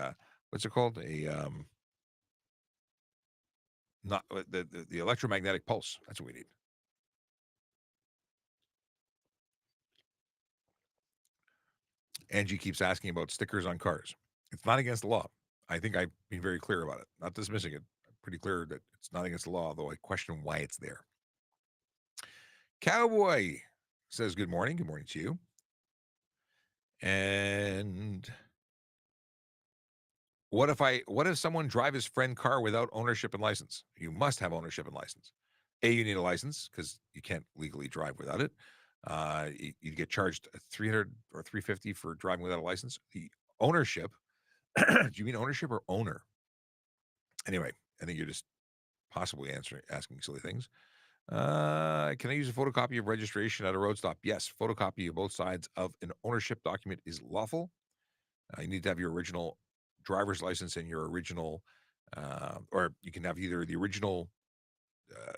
what's it called? Not the electromagnetic pulse. That's what we need. Angie keeps asking about stickers on cars. It's not against the law. I think I've been very clear about it. Not dismissing it. I'm pretty clear that it's not against the law, although I question why it's there. Cowboy says good morning. Good morning to you. And what if someone drive his friend car without ownership and license? You must have ownership and license. You need a license because you can't legally drive without it. You get charged 300 or 350 for driving without a license. The ownership, do you mean ownership or owner? Anyway, I think you're just possibly asking silly things. Can I use a photocopy of registration at a road stop? Yes, photocopy of both sides of an ownership document is lawful. You need to have your original driver's license and your original, or you can have either the original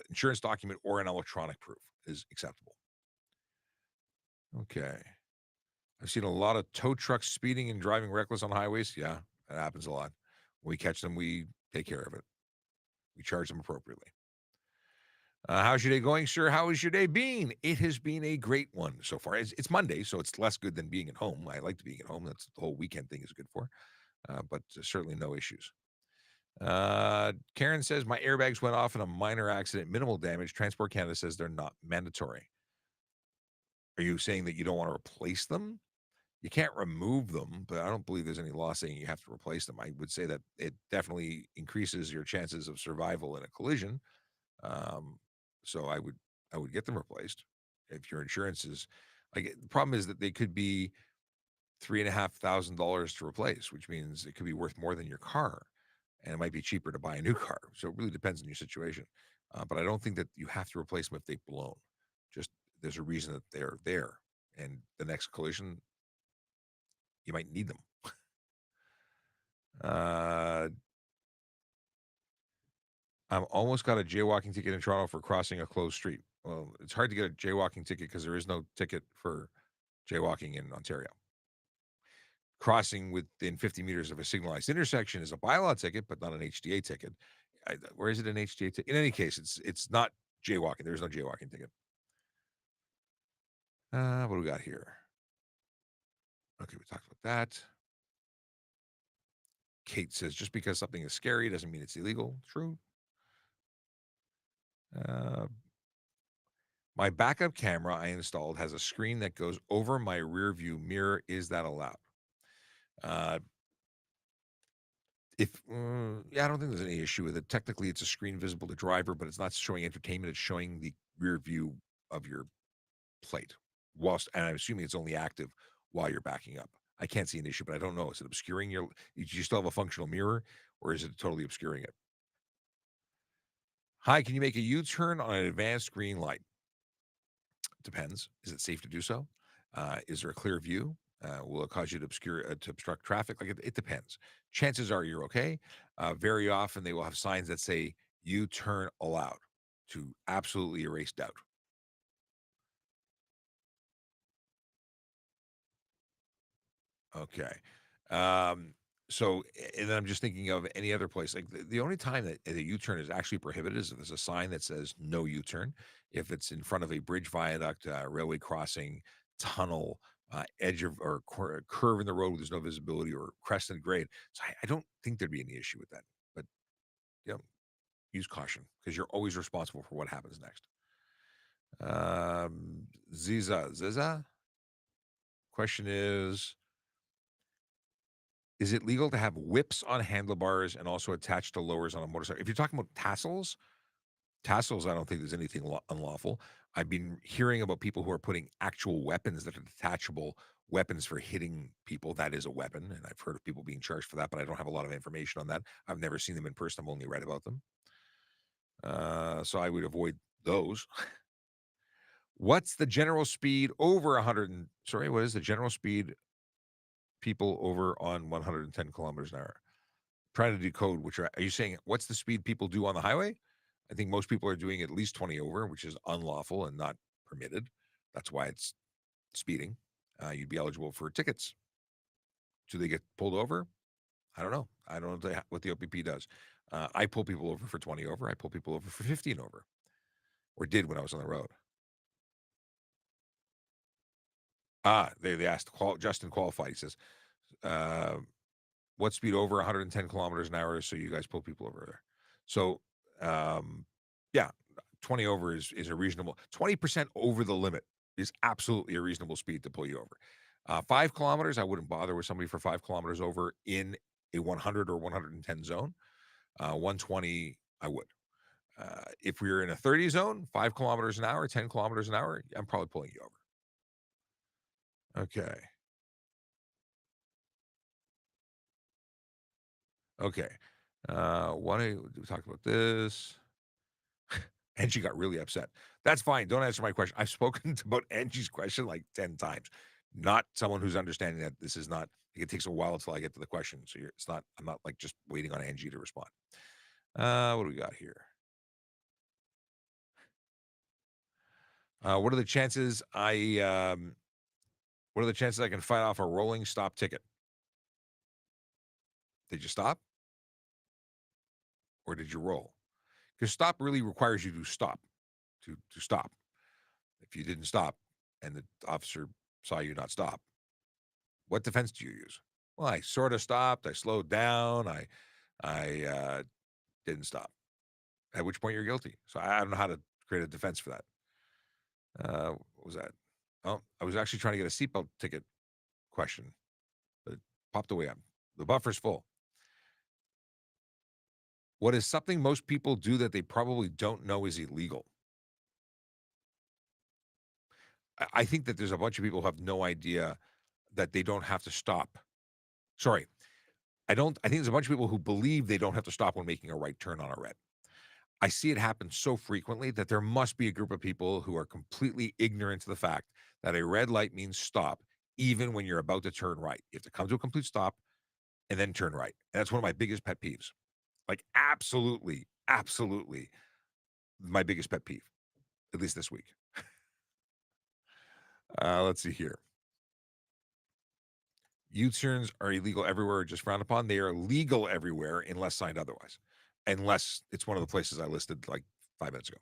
insurance document or an electronic proof is acceptable. Okay. I've seen a lot of tow trucks speeding and driving reckless on highways. Yeah, that happens a lot. When we catch them, we take care of it. We charge them appropriately. How's your day going, sir? How has your day been? It has been a great one so far. It's Monday, so it's less good than being at home. I like being at home. That's the whole weekend thing is good for, but certainly no issues. Karen says my airbags went off in a minor accident, minimal damage. Transport Canada says they're not mandatory. Are you saying that you don't want to replace them? You can't remove them, but I don't believe there's any law saying you have to replace them. I would say that it definitely increases your chances of survival in a collision. Um, so I would get them replaced if your insurance is like the problem is that they could be $3,500 to replace, which means it could be worth more than your car, and it might be cheaper to buy a new car. So it really depends on your situation. But I don't think that you have to replace them if they've blown. Just there's a reason that they're there, and the next collision you might need them. Uh, I'm almost got a jaywalking ticket in Toronto for crossing a closed street. Well, it's hard to get a jaywalking ticket because there is no ticket for jaywalking in Ontario. Crossing within 50 meters of a signalized intersection is a bylaw ticket, but not an HDA ticket. Where is it an HDA ticket? In any case, it's not jaywalking. There's no jaywalking ticket. What do we got here? Okay, we talked about that. Kate says, just because something is scary doesn't mean it's illegal. True. My backup camera I installed has a screen that goes over my rear view mirror. Is that allowed? Uh, yeah, I don't think there's any issue with it. Technically, it's a screen visible to driver, but it's not showing entertainment. It's showing the rear view of your plate. And I'm assuming it's only active while you're backing up. I can't see an issue, but I don't know. Is it obscuring do you still have a functional mirror, or is it totally obscuring it? Hi, can you make a U-turn on an advanced green light? Depends. Is it safe to do so? Is there a clear view? Will it cause you to obstruct traffic? Like it depends. Chances are you're okay. Very often they will have signs that say "U-turn allowed" to absolutely erase doubt. Okay. Um, and then I'm just thinking of any other place. Like the only time that a U-turn is actually prohibited is if there's a sign that says no U-turn. If it's in front of a bridge, viaduct, railway crossing, tunnel, edge of or curve in the road where there's no visibility or crested grade. So I don't think there'd be any issue with that. But you know, use caution because you're always responsible for what happens next. Ziza. Question is it legal to have whips on handlebars and also attached to lowers on a motorcycle? If you're talking about tassels, I don't think there's anything unlawful. I've been hearing about people who are putting actual weapons that are detachable weapons for hitting people. That is a weapon, and I've heard of people being charged for that, but I don't have a lot of information on that. I've never seen them in person. I've only read about them. So I would avoid those. What's the general speed over 100 sorry, what is the general speed people over on 110 kilometers an hour? Trying to decode are you saying what's the speed people do on the highway? I think most people are doing at least 20 over, which is unlawful and not permitted. That's why it's speeding. You'd be eligible for tickets. Do they get pulled over? I don't know. I don't know what the OPP does. I pull people over for 20 over. I pull people over for 15 over, or did when I was on the road. They asked, Justin qualified. He says, uh, what speed over 110 kilometers an hour, so you guys pull people over there. So, yeah, 20 over is a reasonable 20% over the limit is absolutely a reasonable speed to pull you over. 5 kilometers, I wouldn't bother with somebody for 5 kilometers over in a 100 or 110 zone. 120, I would. If we were in a 30 zone, 5 kilometers an hour, 10 kilometers an hour, I'm probably pulling you over. Okay. Okay. Why don't we talk about this? And she got really upset. That's fine. Don't answer my question. I've spoken about Angie's question like 10 times. Not someone who's understanding that this is not, it takes a while until I get to the question. So it's not, I'm not like just waiting on Angie to respond. What do we got here? What are the chances what are the chances I can fight off a rolling stop ticket? Did you stop or did you roll? Because stop really requires you to stop, to stop. If you didn't stop and the officer saw you not stop, what defense do you use? Well, I sort of stopped. I slowed down. I didn't stop. At which point you're guilty. So I don't know how to create a defense for that. What was that? Oh, I was actually trying to get a seatbelt ticket question, but it popped away. The buffer's full. What is something most people do that they probably don't know is illegal? I think that there's a bunch of people who have no idea that they don't have to stop. Sorry, I think there's a bunch of people who believe they don't have to stop when making a right turn on a red. I see it happen so frequently that there must be a group of people who are completely ignorant to the fact that a red light means stop, even when you're about to turn right. You have to come to a complete stop and then turn right. And that's one of my biggest pet peeves. Like, absolutely, absolutely my biggest pet peeve, at least this week. Let's see here. U-turns are illegal everywhere or just frowned upon. They are legal everywhere unless signed otherwise. Unless it's one of the places I listed like 5 minutes ago.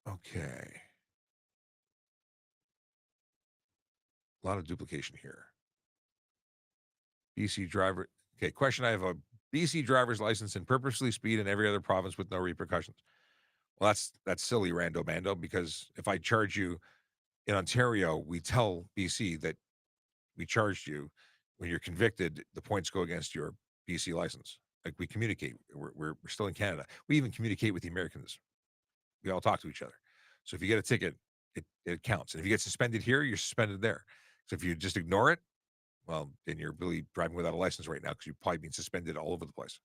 Okay. A lot of duplication here. BC driver. Okay, question. I have a BC driver's license and purposely speed in every other province with no repercussions. Well, that's silly, rando bando, because if I charge you in Ontario, we tell BC that we charged you. When you're convicted, the points go against your BC license. Like, we communicate. We're still in Canada. We even communicate with the Americans. We all talk to each other. So if you get a ticket, it counts. And if you get suspended here, you're suspended there. So if you just ignore it, well, then you're really driving without a license right now because you've probably been suspended all over the place.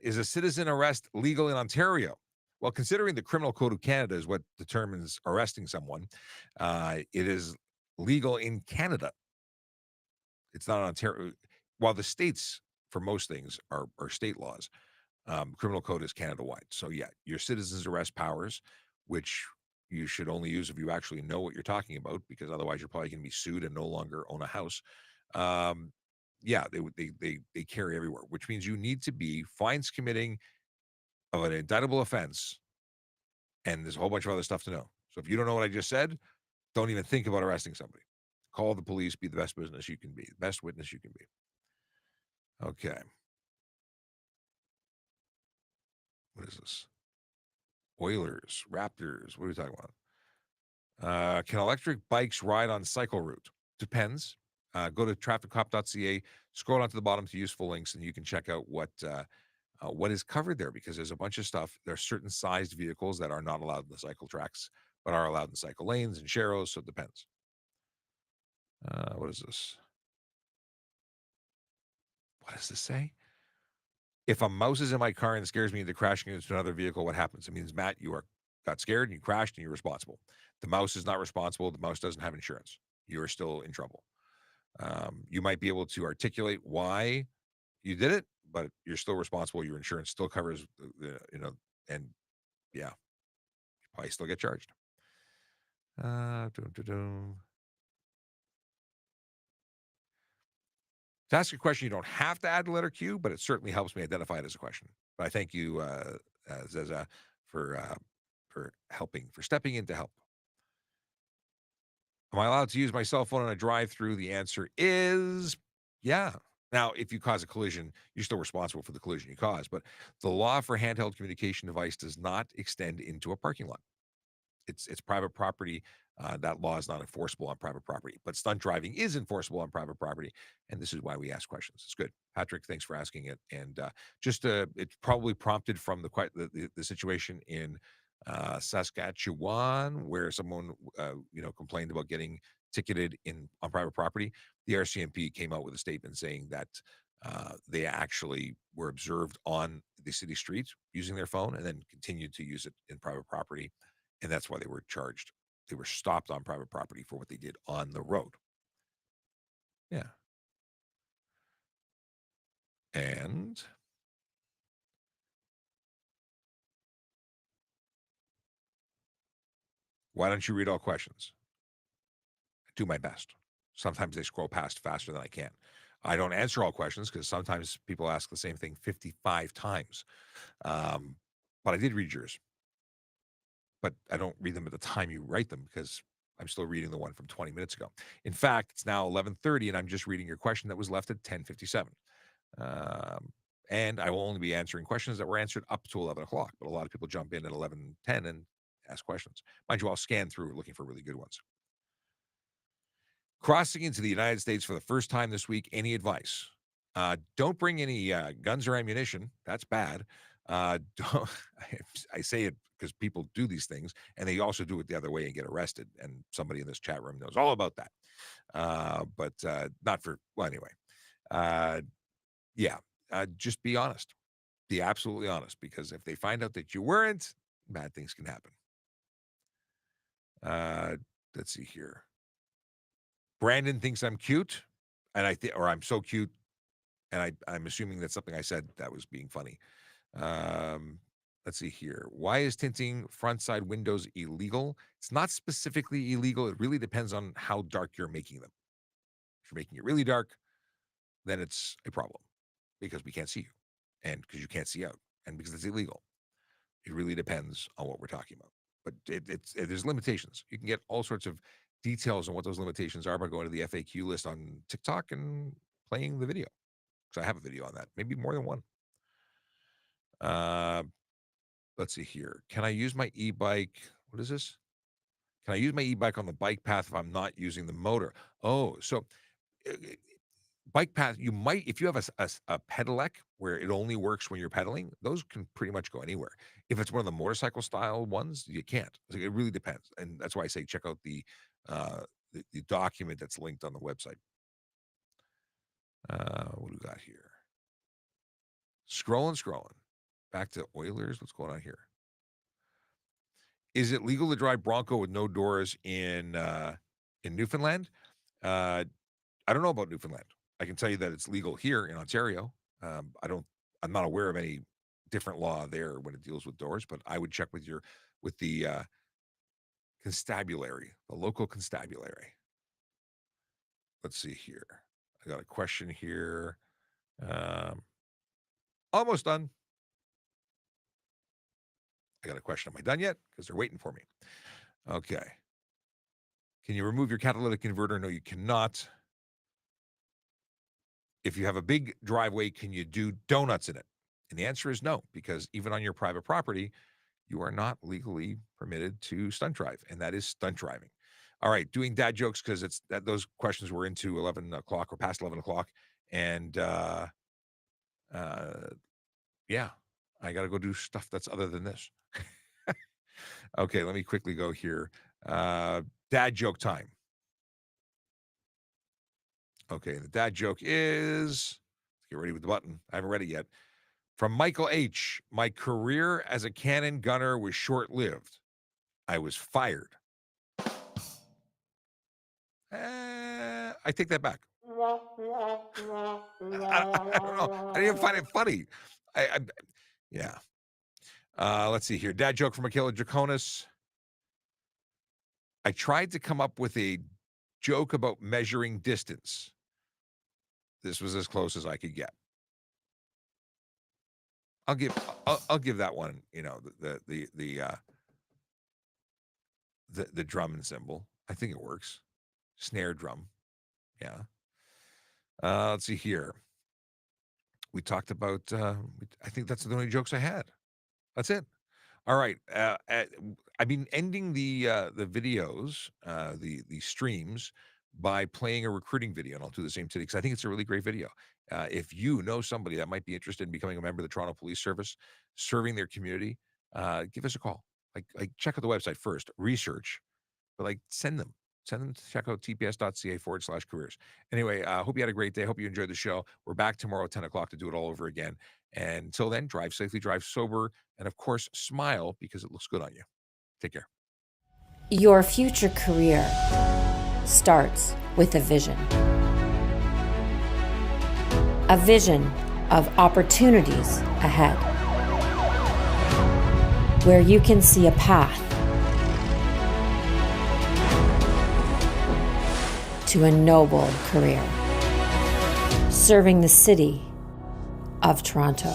Is a citizen arrest legal in Ontario? Well, considering the Criminal Code of Canada is what determines arresting someone, it is legal in Canada. It's not Ontario. While the states, for most things, are state laws, criminal code is Canada-wide. So yeah, your citizens arrest powers, which you should only use if you actually know what you're talking about, because otherwise you're probably going to be sued and no longer own a house. Yeah, they carry everywhere, which means you need to be fines committing of an indictable offense, and there's a whole bunch of other stuff to know. So if you don't know what I just said, don't even think about arresting somebody. Call the police. Be the best business you can be. The best witness you can be. Okay. What is this? Oilers, Raptors. What are we talking about? Can electric bikes ride on cycle route? Depends. Go to TrafficCop.ca, scroll down to the bottom to useful links, and you can check out what is covered there, because there's a bunch of stuff. There are certain sized vehicles that are not allowed in the cycle tracks, but are allowed in cycle lanes and sharrows, so it depends. What is this? What does this say? If a mouse is in my car and scares me into crashing into another vehicle, what happens? It means, Matt, got scared and you crashed and you're responsible. The mouse is not responsible. The mouse doesn't have insurance. You are still in trouble. You might be able to articulate why you did it, but you're still responsible. Your insurance still covers, and yeah, you probably still get charged. Dum, dum, dum. To ask a question, you don't have to add the letter Q, but it certainly helps me identify it as a question. But I thank you, Zeza, for uh, for helping, for stepping in to help. Am I allowed to use my cell phone on a drive-through? The answer is yeah. Now, if you cause a collision, you're still responsible for the collision you caused, but the law for handheld communication device does not extend into a parking lot. It's private property. That law is not enforceable on private property, but stunt driving is enforceable on private property, and this is why we ask questions. It's good, Patrick. Thanks for asking it. And it's probably prompted from the situation in Saskatchewan where someone complained about getting ticketed in on private property. The RCMP came out with a statement saying that they actually were observed on the city streets using their phone and then continued to use it in private property, and that's why they were charged. They were stopped on private property for what they did on the road. Yeah. And why don't you read all questions? I do my best. Sometimes they scroll past faster than I can. I don't answer all questions because sometimes people ask the same thing 55 times. Um, but I did read yours, but I don't read them at the time you write them because I'm still reading the one from 20 minutes ago. In fact, it's now 11:30 and I'm just reading your question that was left at 10:57. Um, and I will only be answering questions that were answered up to 11 o'clock. But a lot of people jump in at 11:10 and ask questions. Mind you, I'll scan through looking for really good ones. Crossing into the United States for the first time this week, any advice? Don't bring any guns or ammunition. That's bad. Don't, I say it because people do these things and they also do it the other way and get arrested. And somebody in this chat room knows all about that. But not for, well, anyway. Uh, yeah, just be honest. Be absolutely honest because if they find out that you weren't, bad things can happen. Uh, let's see here. Brandon thinks I'm cute, and or I'm so cute, and I'm assuming that's something I said that was being funny. Um, let's see here. Why is tinting front side windows illegal? It's not specifically illegal. It really depends on how dark you're making them. If you're making it really dark, then it's a problem because we can't see you, and because you can't see out, and because it's illegal. It really depends on what we're talking about. But there's limitations. You can get all sorts of details on what those limitations are by going to the FAQ list on TikTok and playing the video. Because I have a video on that, maybe more than one. Uh, let's see here. Can I use my e-bike? What is this? Can I use my e-bike on the bike path if I'm not using the motor? Oh, so uh, bike path, you might, if you have a pedelec where it only works when you're pedaling, those can pretty much go anywhere. If it's one of the motorcycle style ones, you can't. Like, it really depends, and that's why I say check out uh, the document that's linked on the website. What do we got here? Scrolling. Back to Oilers. What's going on here? Is it legal to drive Bronco with no doors in Newfoundland? Uh, I don't know about Newfoundland. I can tell you that it's legal here in Ontario. I'm not aware of any different law there when it deals with doors, but I would check with the constabulary, the local constabulary. Let's see here. I got a question here. Um, almost done. I got a question. Am I done yet? Because they're waiting for me. Okay. Can you remove your catalytic converter? No, you cannot. If you have a big driveway, can you do donuts in it? And the answer is no, because even on your private property, you are not legally permitted to stunt drive, and that is stunt driving. All right, doing dad jokes because it's that those questions were into 11 o'clock or past 11 o'clock, and uh, yeah, I got to go do stuff that's other than this. Okay, let me quickly go here. Dad joke time. Okay, the dad joke is, let's get ready with the button. I haven't read it yet. From Michael H. My career as a cannon gunner was short lived. I was fired. I take that back. I don't know. I didn't even find it funny. I yeah. Let's see here. Dad joke from Michaela Draconis. I tried to come up with a joke about measuring distance. This was as close as I could get. I'll give that one, the drum and cymbal. I think it works. Snare drum. Yeah. Let's see here. We talked about, I think that's the only jokes I had. That's it. All right. I've been ending the videos, the streams by playing a recruiting video, and I'll do the same today because I think it's a really great video. If you know somebody that might be interested in becoming a member of the Toronto Police Service, serving their community, give us a call. Like check out the website first, research, but send them to check out tps.ca/careers. Anyway, I hope you had a great day. Hope you enjoyed the show. We're back tomorrow at 10 o'clock to do it all over again. And until then, drive safely, drive sober, and of course, smile because it looks good on you. Take care. Your future career starts with a vision. A vision of opportunities ahead, where you can see a path to a noble career, serving the city of Toronto.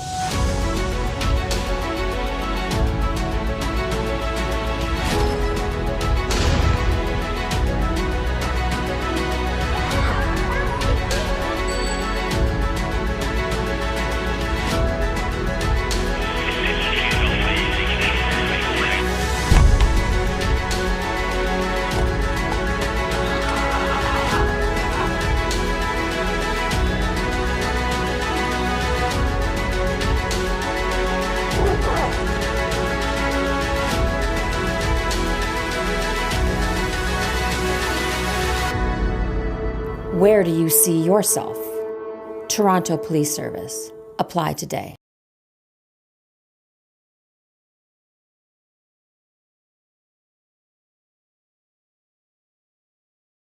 Where do you see yourself? Toronto Police Service. Apply today.